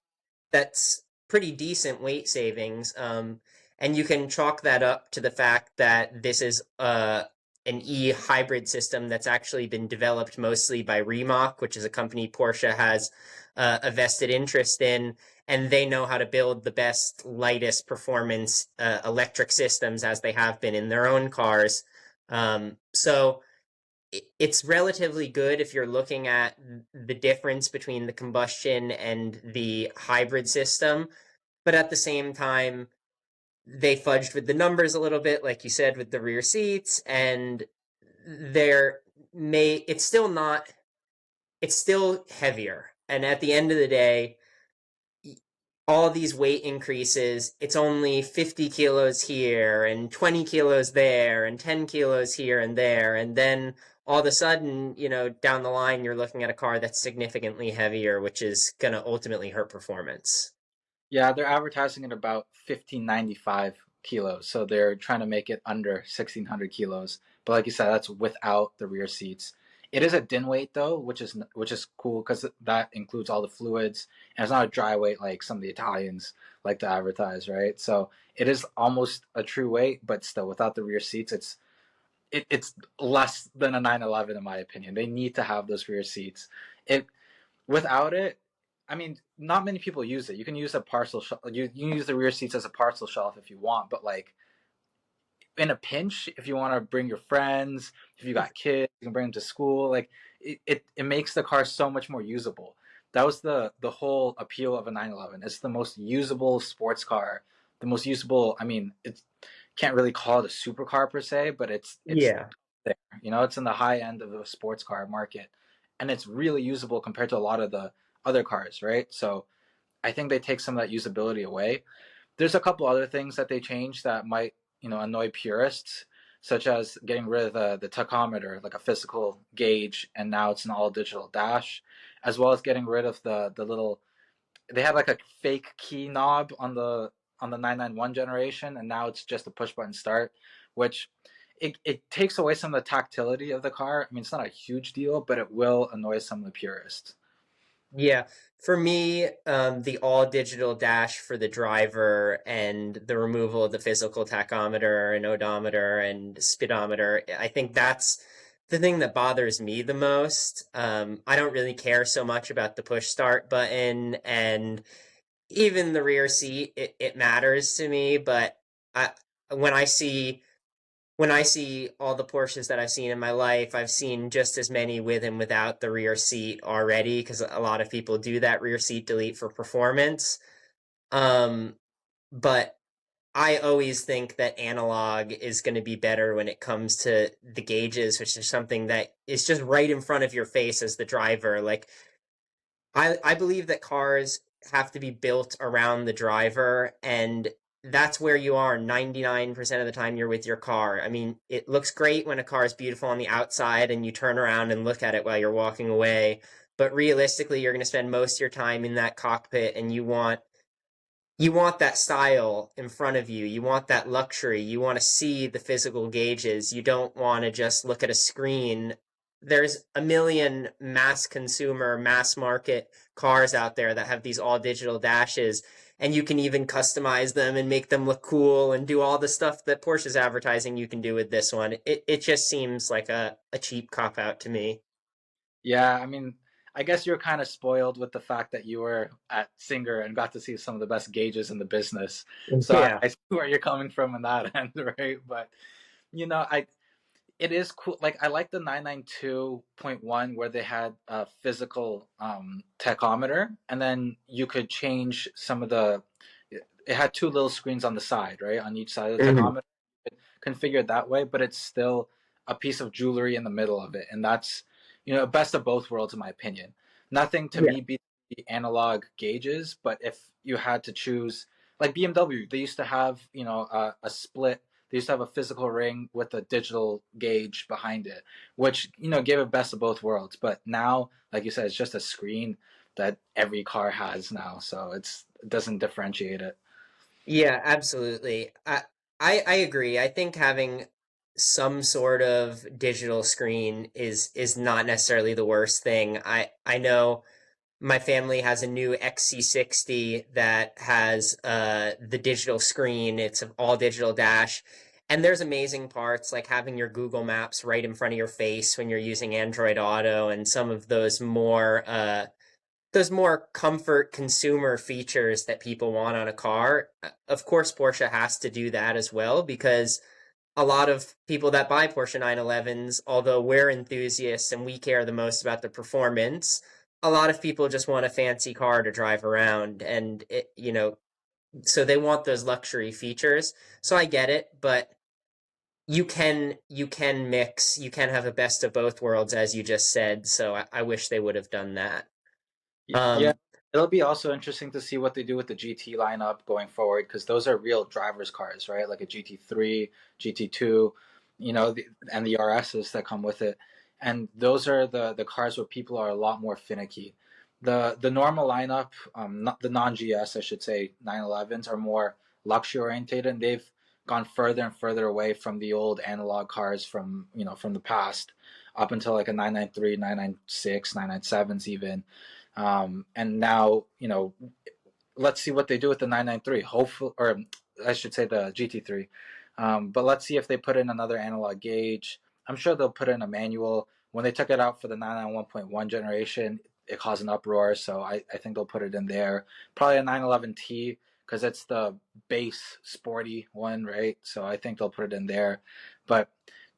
that's pretty decent weight savings. And you can chalk that up to the fact that this is an hybrid system that's actually been developed mostly by Rimac, which is a company Porsche has a vested interest in, and they know how to build the best, lightest performance electric systems as they have been in their own cars. So it's relatively good if you're looking at the difference between the combustion and the hybrid system. But at the same time, they fudged with the numbers a little bit, like you said, with the rear seats, and there it's still not, it's still heavier. And at the end of the day, all these weight increases, it's only 50 kilos here and 20 kilos there and 10 kilos here and there. And then all of a sudden, down the line, you're looking at a car that's significantly heavier, which is going to ultimately hurt performance. Yeah, they're advertising at about 1595 kilos. So they're trying to make it under 1600 kilos. But like you said, that's without the rear seats. It is a din weight though, which is cool because that includes all the fluids and it's not a dry weight like some of the Italians like to advertise, right? So it is almost a true weight, but still without the rear seats, it's less than a 911 in my opinion. They need to have those rear seats. It Without it, I mean, not many people use it. You can use a parcel shelf. You can use the rear seats as a parcel shelf if you want, but like in a pinch, if you want to bring your friends, if you got kids, you can bring them to school. Like it makes the car so much more usable. That was the whole appeal of a 911. It's the most usable sports car, the most usable. I mean, it can't really call it a supercar per se, but it's Yeah. there. It's in the high end of the sports car market, and it's really usable compared to a lot of the other cars, right? So I think they take some of that usability away. There's a couple other things that they change that might annoy purists, such as getting rid of the tachometer, like a physical gauge, and now it's an all digital dash, as well as getting rid of the little. They had like a fake key knob on the 991 generation, and now it's just a push button start, which it takes away some of the tactility of the car. I mean, it's not a huge deal, but it will annoy some of the purists. Yeah, for me, the all digital dash for the driver and the removal of the physical tachometer and odometer and speedometer, I think that's the thing that bothers me the most. I don't really care so much about the push start button and even the rear seat. It matters to me, but I when I see when I see all the Porsches that I've seen in my life, I've seen just as many with and without the rear seat already because a lot of people do that rear seat delete for performance. Um, but I always think that analog is going to be better when it comes to the gauges, which is something that is just right in front of your face as the driver. Like I believe that cars have to be built around the driver, and that's where you are 99% of the time you're with your car. I mean, it looks great when a car is beautiful on the outside and you turn around and look at it while you're walking away, but realistically you're going to spend most of your time in that cockpit and you want that style in front of you. You want that luxury. You want to see the physical gauges. You don't want to just look at a screen there's a million mass consumer, mass market cars out there that have these all digital dashes, and you can even customize them and make them look cool and do all the stuff that Porsche's advertising you can do with this one. It just seems like a cheap cop out to me. Yeah, I mean, I guess you're kind of spoiled with the fact that you were at Singer and got to see some of the best gauges in the business. So Yeah. I see where you're coming from in that end, right? But I it is cool. Like I like the 992.1 where they had a physical tachometer, and then you could change some of the. It had two little screens on the side, right, on each side of the Mhm. tachometer. Configured that way, but it's still a piece of jewelry in the middle of it, and that's best of both worlds in my opinion. Nothing to Yeah. me beats the analog gauges, but if you had to choose, like BMW, they used to have a split. They used to have a physical ring with a digital gauge behind it, which gave it best of both worlds. But now, like you said, it's just a screen that every car has now, so it doesn't differentiate it. Yeah, absolutely. I agree. I think having some sort of digital screen is not necessarily the worst thing. I know my family has a new XC60 that has the digital screen. It's an all digital dash. And there's amazing parts like having your Google Maps right in front of your face when you're using Android Auto and some of those more comfort consumer features that people want on a car. Of course, Porsche has to do that as well because a lot of people that buy Porsche 911s, although we're enthusiasts and we care the most about the performance, a lot of people just want a fancy car to drive around and so they want those luxury features. So I get it, but you can mix, you can have a best of both worlds as you just said. So I wish they would have done that. Yeah, Um, it'll be also interesting to see what they do with the GT lineup going forward because those are real drivers' cars, right? Like a GT3, GT2, and the RSs that come with it. And those are the cars where people are a lot more finicky. The normal lineup, not the non-GS, I should say, 911s are more luxury oriented, and they've gone further and further away from the old analog cars from the past up until like a 993, 996, 997s even. And now, let's see what they do with the 993. Hopefully, or I should say the GT3. But let's see if they put in another analog gauge. I'm sure they'll put in a manual. When they took it out for the 991.1 generation, it caused an uproar. So I think they'll put it in there. Probably a 911T because it's the base sporty one, right? So I think they'll put it in there. But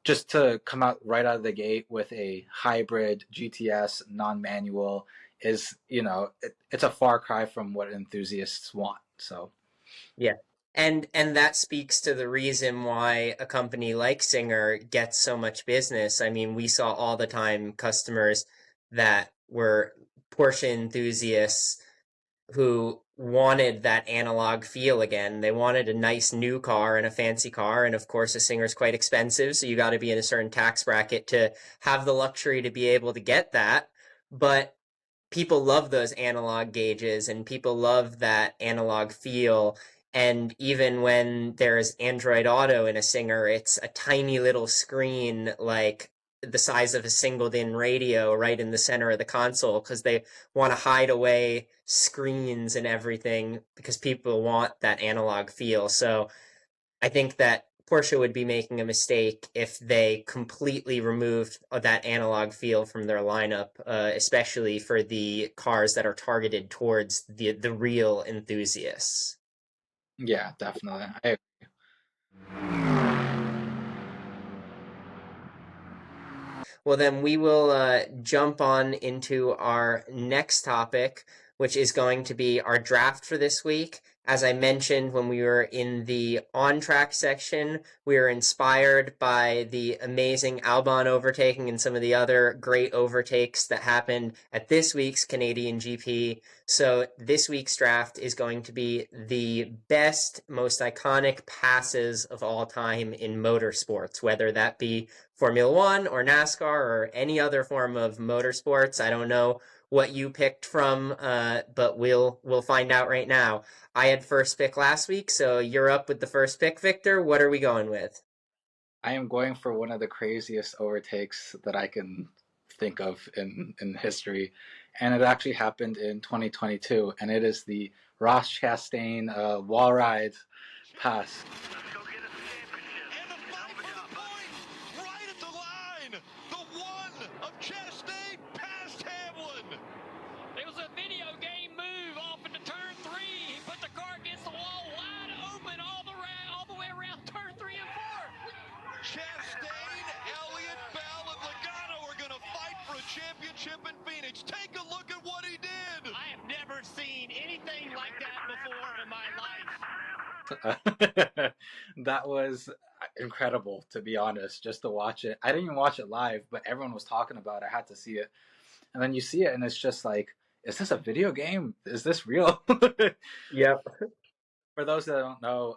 just to come out right out of the gate with a hybrid GTS non-manual is it's a far cry from what enthusiasts want. So Yeah. And that speaks to the reason why a company like Singer gets so much business. I mean, we saw all the time customers that were Porsche enthusiasts who wanted that analog feel again. They wanted a nice new car and a fancy car, and of course a Singer's quite expensive, so you got to be in a certain tax bracket to have the luxury to be able to get that. But people love those analog gauges and people love that analog feel. And even when there's Android Auto in a Singer, it's a tiny little screen like the size of a singled in radio right in the center of the console because they want to hide away screens and everything because people want that analog feel. So I think that Porsche would be making a mistake if they completely removed that analog feel from their lineup, especially for the cars that are targeted towards the real enthusiasts. yeah, definitely. Well, then we will jump on into our next topic, which is going to be our draft for this week. As I mentioned when we were in the on track section, we were inspired by the amazing Albon overtaking and some of the other great overtakes that happened at this week's Canadian GP. So, this week's draft is going to be the best, most iconic passes of all time in motorsports, whether that be Formula One or NASCAR or any other form of motorsports. I don't know what you picked from, but we'll find out right now. I had first pick last week, so you're up with the first pick, Victor. What are we going with? I am going for one of the craziest overtakes that I can think of in history, and it actually happened in 2022, and it is the Ross Chastain wall ride pass. Let's go get us a championship. And the fight for the point, right at the line. The one of Chastain past Hamlin. It was a video game move off into turn 3. He put the car against the wall wide open all the way around turn 3 and 4. Chastain, Elliott, Bell, and Logano are going to fight for a championship in Phoenix. Take a look at what he did. I have never seen anything like that before in my life. That was incredible, to be honest, just to watch it. I didn't even watch it live, but everyone was talking about it. I had to see it. And then you see it, and it's just like, is this a video game? Is this real? Yep. For those that don't know,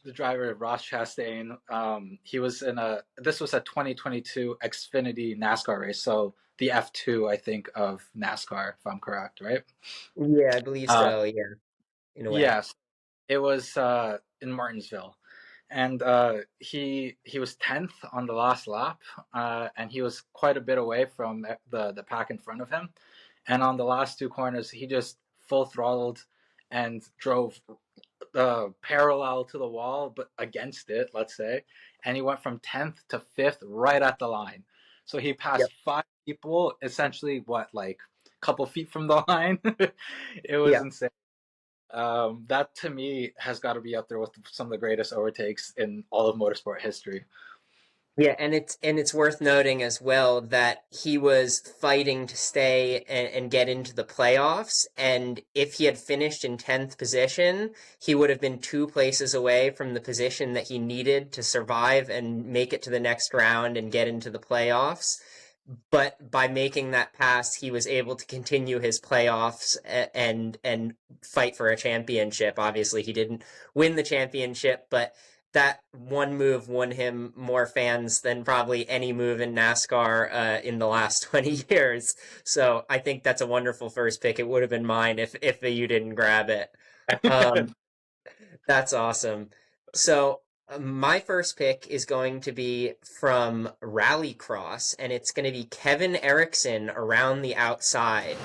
the driver Ross Chastain, he was this was a 2022 Xfinity NASCAR race, so the F2, I think, of NASCAR, if I'm correct, right? Yeah, I believe so. Yeah, in a way. Yes, it was in Martinsville, and he was 10th on the last lap, and he was quite a bit away from the pack in front of him. And on the last two corners, he just full throttled and drove parallel to the wall, but against it, let's say. And he went from 10th to 5th right at the line. So he passed Yep. 5 people, essentially, like a couple feet from the line. It was Yeah. insane. That to me has got to be up there with some of the greatest overtakes in all of motorsport history. Yeah, and it's worth noting as well that he was fighting to stay and get into the playoffs, and if he had finished in 10th position, he would have been 2 places away from the position that he needed to survive and make it to the next round and get into the playoffs. But by making that pass, he was able to continue his playoffs and fight for a championship. Obviously, he didn't win the championship, but that one move won him more fans than probably any move in NASCAR in the last 20 years. So I think that's a wonderful first pick. It would have been mine if you didn't grab it. That's awesome. So my first pick is going to be from Rallycross, and it's going to be Kevin Eriksson around the outside.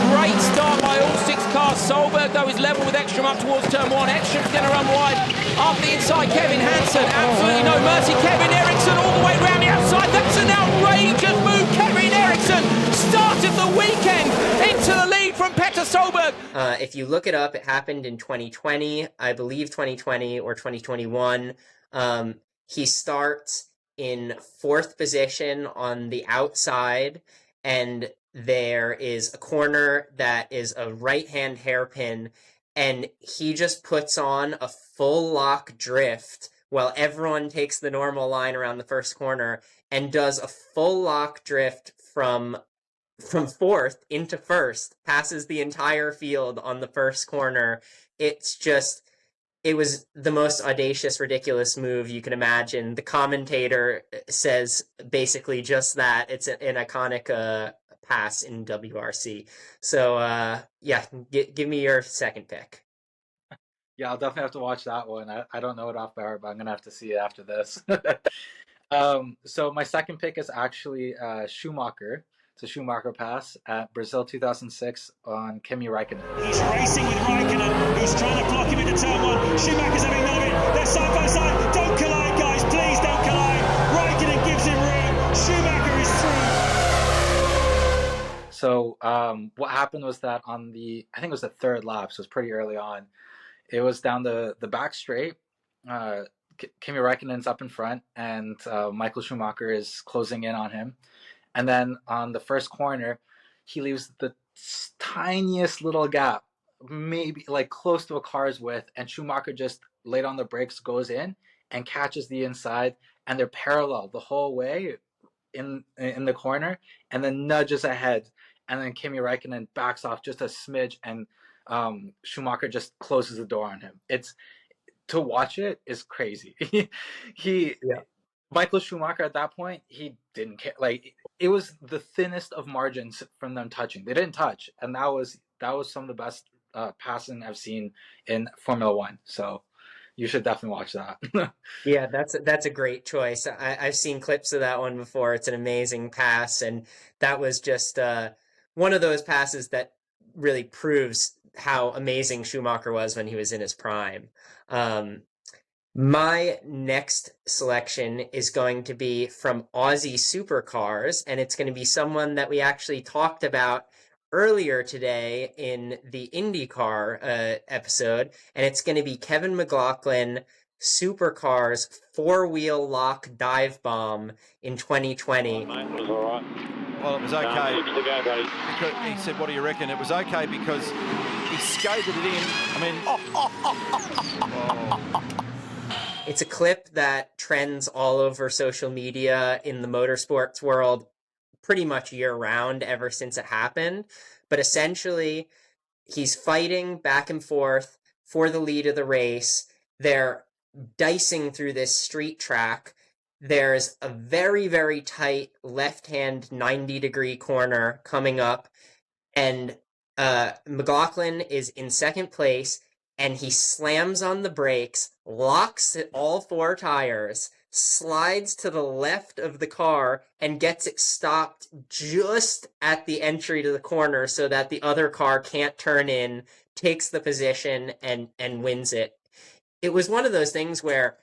Great start by all 6 cars. Solberg, though, is level with Ekstrom up towards turn 1. Ekstrom's going to run wide. Off the inside, Kevin Hansen. Absolutely no mercy. Kevin Eriksson all the way around the outside. That's an outrageous move. Kevin Eriksson started the weekend into the lead from Petter Solberg. If you look it up, it happened in 2020, I believe 2020 or 2021. He starts in 4th position on the outside, and there is a corner that is a right-hand hairpin, and he just puts on a full lock drift while everyone takes the normal line around the first corner and does a full lock drift from 4th into 1st, passes the entire field on the first corner. It was the most audacious, ridiculous move you can imagine. The commentator says basically just that. It's an iconic pass in WRC. So, yeah, give me your second pick. Yeah, I'll definitely have to watch that one. I don't know it off by heart, but I'm going to have to see it after this. So my second pick is actually Schumacher. It's a Schumacher pass at Brazil 2006 on Kimi Räikkönen. He's racing with Räikkönen, who's trying to block him into turn 1. Schumacher's having none of it. They're side by side. Don't collide, guys. Please don't collide. Räikkönen gives him room. Schumacher is through. So what happened was that I think it was the 3rd lap, so it was pretty early on. It was down the back straight. Kimi Räikkönen's up in front, and Michael Schumacher is closing in on him. And then on the first corner, he leaves the tiniest little gap, maybe like close to a car's width, and Schumacher just laid on the brakes, goes in, and catches the inside, and they're parallel the whole way in the corner, and then nudges ahead, and then Kimi Räikkönen backs off just a smidge, and Schumacher just closes the door on him. To watch it is crazy. Michael Schumacher at that point, he didn't care. Like, it was the thinnest of margins from them touching. They didn't touch, and that was some of the best passing I've seen in Formula One. So You should definitely watch that. Yeah, that's a great choice. I've seen clips of that one before. It's an amazing pass, and that was just one of those passes that really proves how amazing Schumacher was when he was in his prime. Um, my next selection is going to be from Aussie Supercars, and it's going to be someone that we actually talked about earlier today in the IndyCar episode, and it's going to be Kevin McLaughlin Supercars four-wheel lock dive bomb in 2020. Mate, it was all right. Well, it was okay. Good to go, buddy. Because he said, what do you reckon? It was okay because he skated it in. I mean, It's a clip that trends all over social media in the motorsports world pretty much year-round ever since it happened. But essentially, he's fighting back and forth for the lead of the race. They're dicing through this street track. There's a very, very tight left-hand 90-degree corner coming up, and McLaughlin is in second place, and he slams on the brakes, locks at all four tires, slides to the left of the car, and gets it stopped just at the entry to the corner so that the other car can't turn in, takes the position, and wins it. It was one of those things where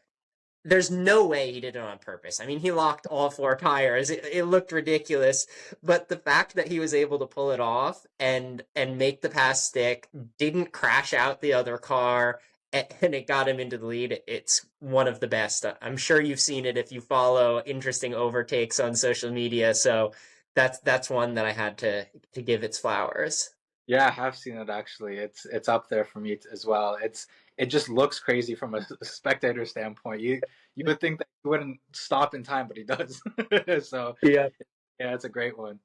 there's no way he did it on purpose. I mean, he locked all four tires. It looked ridiculous, but the fact that he was able to pull it off and make the pass stick, didn't crash out the other car, and it got him into the lead, it's one of the best. I'm sure you've seen it if you follow interesting overtakes on social media, so that's one that I had to give its flowers. Yeah, I have seen it actually. It's up there for me as well. It just looks crazy from a spectator standpoint. You would think that he wouldn't stop in time, but he does. So Yeah. yeah, it's a great one.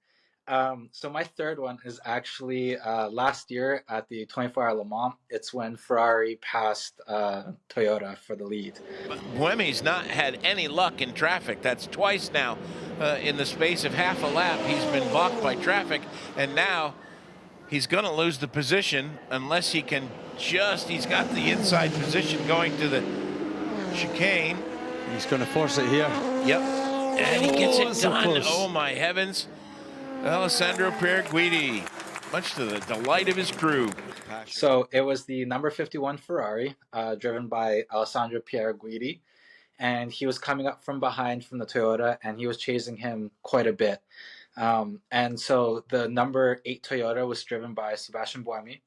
So my third one is actually last year at the 24-hour Le Mans. It's when Ferrari passed Toyota for the lead. Buemi's not had any luck in traffic. That's twice now in the space of half a lap. He's been blocked by traffic, and now he's going to lose the position unless he can he's got the inside position going to the chicane. he's going to force it here. Yep. And he gets it so done. close. Oh, my heavens. Alessandro Pierguidi, much to the delight of his crew. So it was the number 51 Ferrari, driven by Alessandro Pierguidi, and he was coming up from behind from the Toyota, and he was chasing him quite a bit. And so the number 8 Toyota was driven by Sebastian Buemi,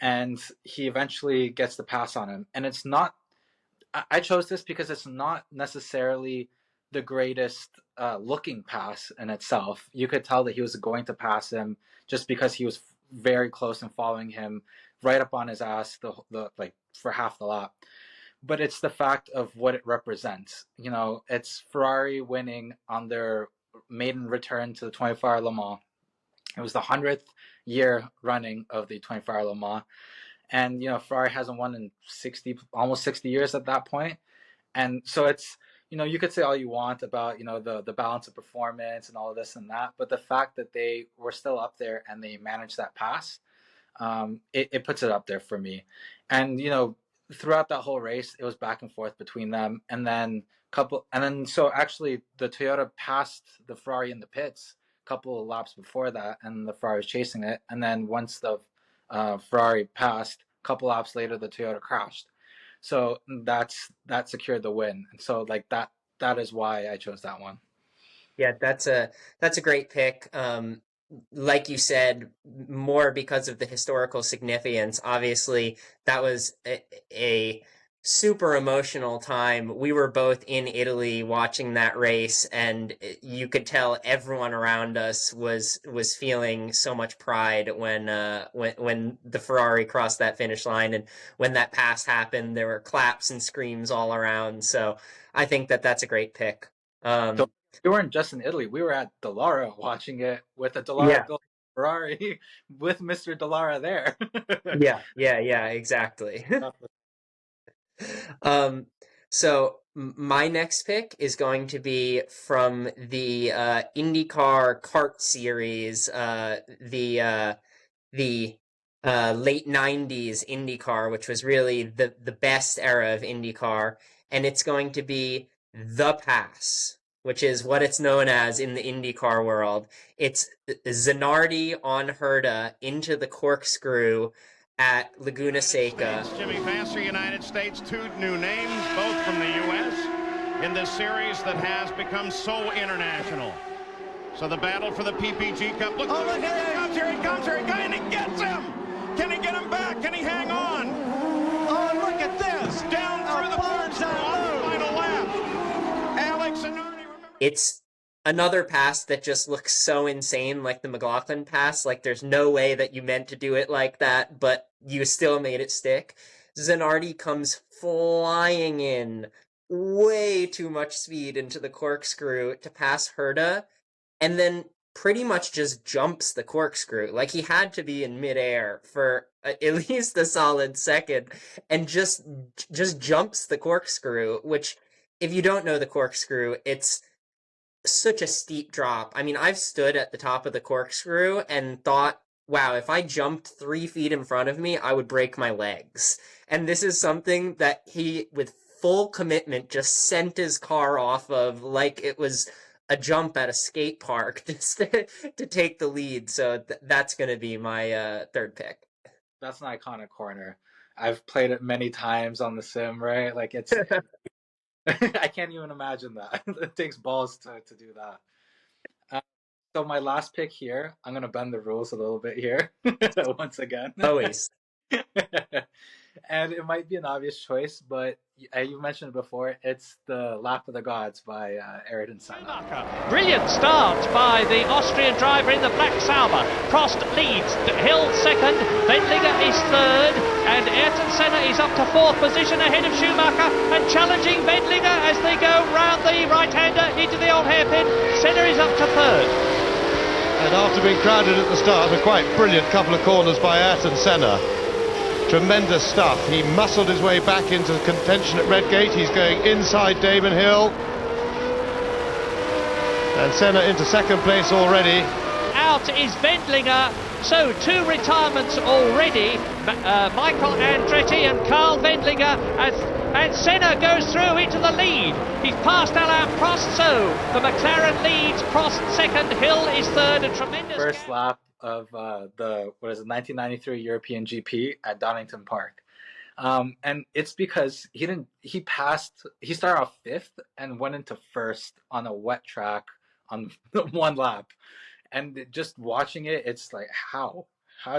and he eventually gets the pass on him. And it's not, I chose this because it's not necessarily the greatest looking pass in itself. You could tell that he was going to pass him just because he was very close and following him right up on his ass the like for half the lap. But it's the fact of what it represents. You know, it's Ferrari winning on their maiden return to the 24-hour Le Mans. It was the 100th year running of the 24-hour Le Mans. And, you know, Ferrari hasn't won in almost 60 years at that point. And so it's, you know, you could say all you want about, you know, the balance of performance and all of this and that. But the fact that they were still up there and they managed that pass, it puts it up there for me. And, you know, throughout that whole race, it was back and forth between them. And then so actually the Toyota passed the Ferrari in the pits a couple of laps before that, and the Ferrari was chasing it. And then once the Ferrari passed, a couple laps later, the Toyota crashed. So that secured the win. And so like that is why I chose that one. Yeah, that's a great pick. Like you said, more because of the historical significance. Obviously, that was a super emotional time. We were both in Italy watching that race, and you could tell everyone around us was feeling so much pride when the Ferrari crossed that finish line, and when that pass happened, there were claps and screams all around. So I think that's a great pick. So we weren't just in Italy. We were at Dallara watching it with a Dallara Gold Ferrari with Mr. Dallara there. Yeah, exactly. So my next pick is going to be from the IndyCar kart series, the late 90s IndyCar, which was really the best era of IndyCar. And it's going to be the pass, which is what it's known as in the IndyCar world. It's Zanardi on Herta into the corkscrew at Laguna Seca. Jimmy Vassar, United States, 2 new names, both from the U.S. in this series that has become so international. So the battle for the PPG Cup. Look, oh, look, here he comes, here he comes, here he comes, and he gets him! Can he get him back? Can he hang on? Oh, look at this! Down through the Porsche on the final lap. Alex Zanardi, remember? It's another pass that just looks so insane, like the McLaughlin pass. Like, there's no way that you meant to do it like that, but you still made it stick. Zanardi comes flying in, way too much speed into the corkscrew to pass Herta, and then pretty much just jumps the corkscrew. Like, he had to be in midair for at least a solid second, and just jumps the corkscrew, which, if you don't know the corkscrew, it's such a steep drop. I mean, I've stood at the top of the corkscrew and thought, wow, if I jumped 3 feet in front of me, I would break my legs. And this is something that he, with full commitment, just sent his car off of like it was a jump at a skate park just to take the lead. So that's going to be my third pick. That's an iconic corner. I've played it many times on the sim, right? Like, it's I can't even imagine that. It takes balls to do that. So my last pick here, I'm gonna bend the rules a little bit here once again. Always. And it might be an obvious choice, but you mentioned it before. It's the Lap of the Gods by Ayrton Senna. Brilliant start by the Austrian driver in the black Sauber. Prost leads, Hill second, Wendlinger is third, and Ayrton Senna is up to fourth position ahead of Schumacher and challenging Wendlinger as they go round the right-hander into the old hairpin. Senna is up to third. And after being crowded at the start, a quite brilliant couple of corners by Ayrton Senna. Tremendous stuff. He muscled his way back into contention at Redgate. He's going inside Damon Hill. And Senna into second place already. Out is Wendlinger. So 2 retirements already. Michael Andretti and Carl Wendlinger. And Senna goes through into the lead. He's passed Alain Prost. So the McLaren leads. Prost second. Hill is third. A tremendous First lap of the 1993 European GP at Donington Park, and it's because he started off 5th and went into 1st on a wet track on one lap, and just watching it, it's like, how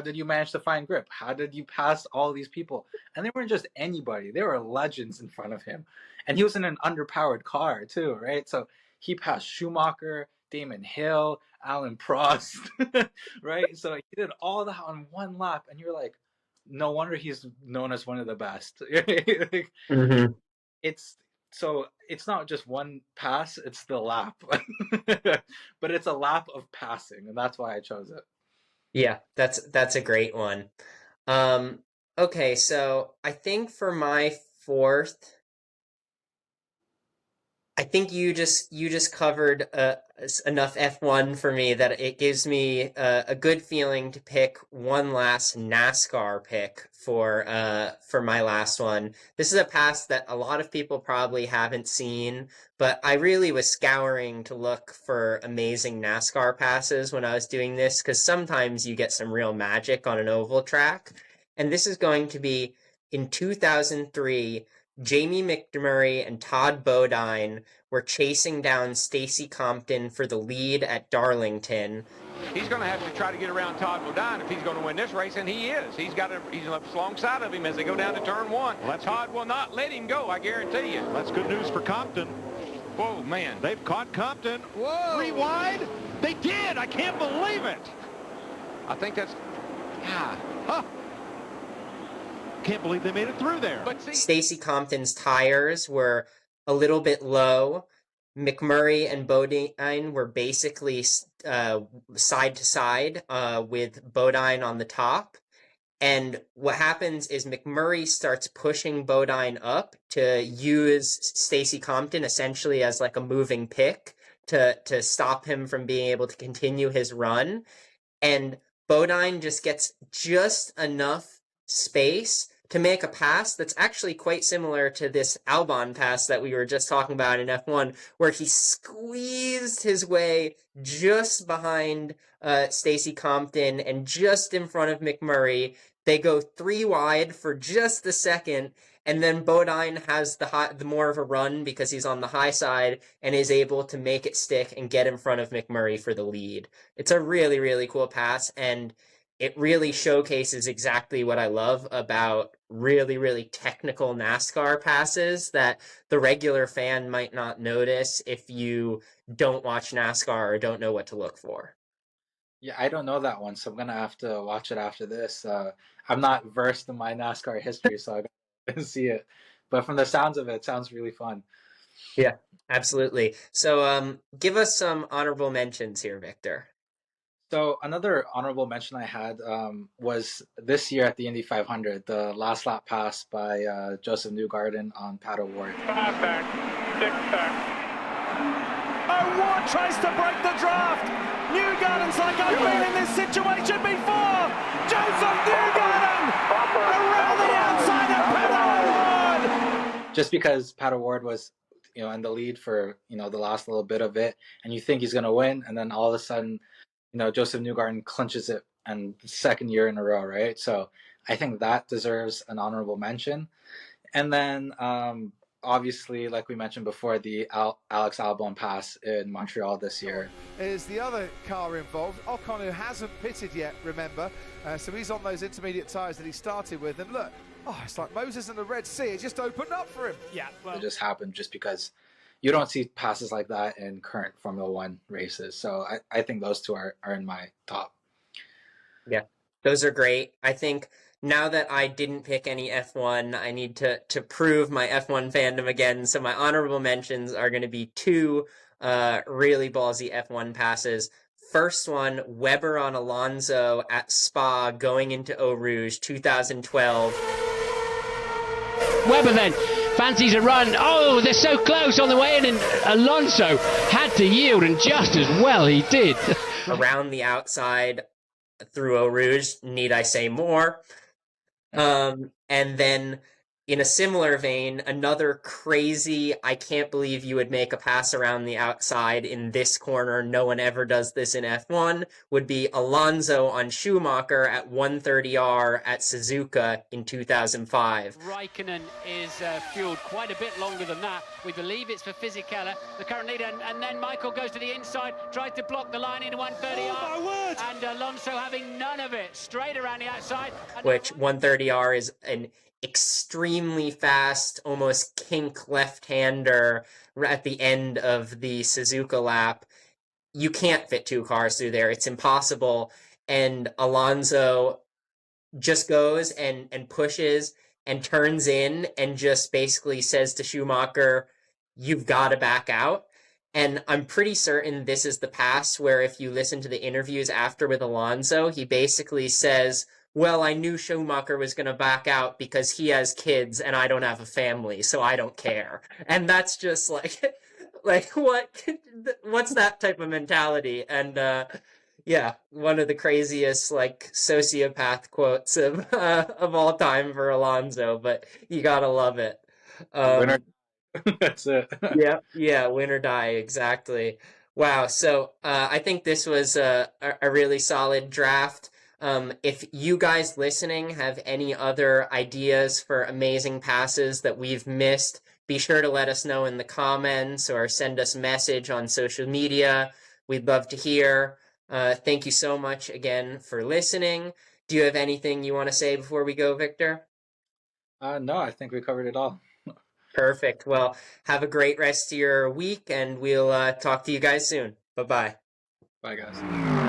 did you manage to find grip? How did you pass all these people? And they weren't just anybody; they were legends in front of him, and he was in an underpowered car too, right? So he passed Schumacher, Damon Hill, Alain Prost, right? So he did all that on one lap, and you're like, no wonder he's known as one of the best. Like, Mm-hmm. It's not just one pass; it's the lap, but it's a lap of passing, and that's why I chose it. Yeah, that's a great one. Okay, so I think for my fourth, I think you just covered enough F1 for me that it gives me a good feeling to pick one last NASCAR pick for my last one. This is a pass that a lot of people probably haven't seen, but I really was scouring to look for amazing NASCAR passes when I was doing this, because sometimes you get some real magic on an oval track. And this is going to be in 2003. Jamie McMurray and Todd Bodine were chasing down Stacey Compton for the lead at Darlington. He's going to have to try to get around Todd Bodine if he's going to win this race, and he is. He's alongside of him as they go down to turn 1. Well, Todd will not let him go, I guarantee you. That's good news for Compton. Whoa, man. They've caught Compton. Whoa. 3 wide. They did. I can't believe it. I think that's... Yeah. Huh. Can't believe they made it through there. But see, Stacey Compton's tires were a little bit low. McMurray and Bodine were basically side to side with Bodine on the top. And what happens is McMurray starts pushing Bodine up to use Stacey Compton essentially as like a moving pick to stop him from being able to continue his run. And Bodine just gets just enough space to make a pass that's actually quite similar to this Albon pass that we were just talking about in F1, where he squeezed his way just behind Stacey Compton and just in front of McMurray. They go 3 wide for just a second, and then Bodine has the more of a run because he's on the high side and is able to make it stick and get in front of McMurray for the lead. It's a really, really cool pass, and it really showcases exactly what I love about really, really technical NASCAR passes that the regular fan might not notice if you don't watch NASCAR or don't know what to look for. Yeah, I don't know that one, so I'm gonna have to watch it after this. I'm not versed in my NASCAR history, so I gotta see it. But from the sounds of it, it sounds really fun. Yeah, absolutely. So give us some honorable mentions here, Victor. So another honorable mention I had was this year at the Indy 500, the last lap pass by Joseph Newgarden on Pat O'Ward. 5 back, 6 back. O'Ward tries to break the draft. Newgarden's like, I've been in this situation before. Joseph Newgarden around the outside of Pat O'Ward. Just because Pat O'Ward was, in the lead for, the last little bit of it, and you think he's going to win, and then all of a sudden, Joseph Newgarden clinches it, and the second year in a row, right? So I think that deserves an honorable mention. And then, obviously, like we mentioned before, the Alex Albon pass in Montreal this year. Is the other car involved. Ocon, who hasn't pitted yet, remember. So he's on those intermediate tyres that he started with. And look, it's like Moses in the Red Sea. It just opened up for him. Yeah, well, it just happened just because you don't see passes like that in current Formula One races. So I think those two are in my top. Yeah, those are great. I think now that I didn't pick any F1, I need to prove my F1 fandom again. So my honorable mentions are going to be 2 really ballsy F1 passes. First one, Webber on Alonso at Spa going into Eau Rouge 2012. Webber then fancies a run. Oh, they're so close on the way in, and Alonso had to yield, and just as well he did. Around the outside through Eau Rouge, need I say more? And then in a similar vein, another crazy, I can't believe you would make a pass around the outside in this corner, no one ever does this in F1, would be Alonso on Schumacher at 130R at Suzuka in 2005. Raikkonen is fueled quite a bit longer than that. We believe it's for Fisichella, the current leader, and then Michael goes to the inside, tries to block the line into 130R, and Alonso having none of it, straight around the outside. Which 130R is an extremely fast, almost kink left-hander at the end of the Suzuka lap. You can't fit 2 cars through there. It's impossible. And Alonso just goes and pushes and turns in and just basically says to Schumacher, you've got to back out. And I'm pretty certain this is the pass where if you listen to the interviews after with Alonso, he basically says, well, I knew Schumacher was going to back out because he has kids and I don't have a family, so I don't care. And that's just like what's that type of mentality? And yeah, one of the craziest sociopath quotes of all time for Alonso, but you gotta love it. Winner. That's it. yeah, win or die, exactly. Wow, so I think this was a really solid draft. If you guys listening have any other ideas for amazing passes that we've missed, be sure to let us know in the comments or send us a message on social media. We'd love to hear. Thank you so much again for listening. Do you have anything you want to say before we go, Victor? No, I think we covered it all. Perfect. Well, have a great rest of your week, and we'll talk to you guys soon. Bye-bye. Bye, guys.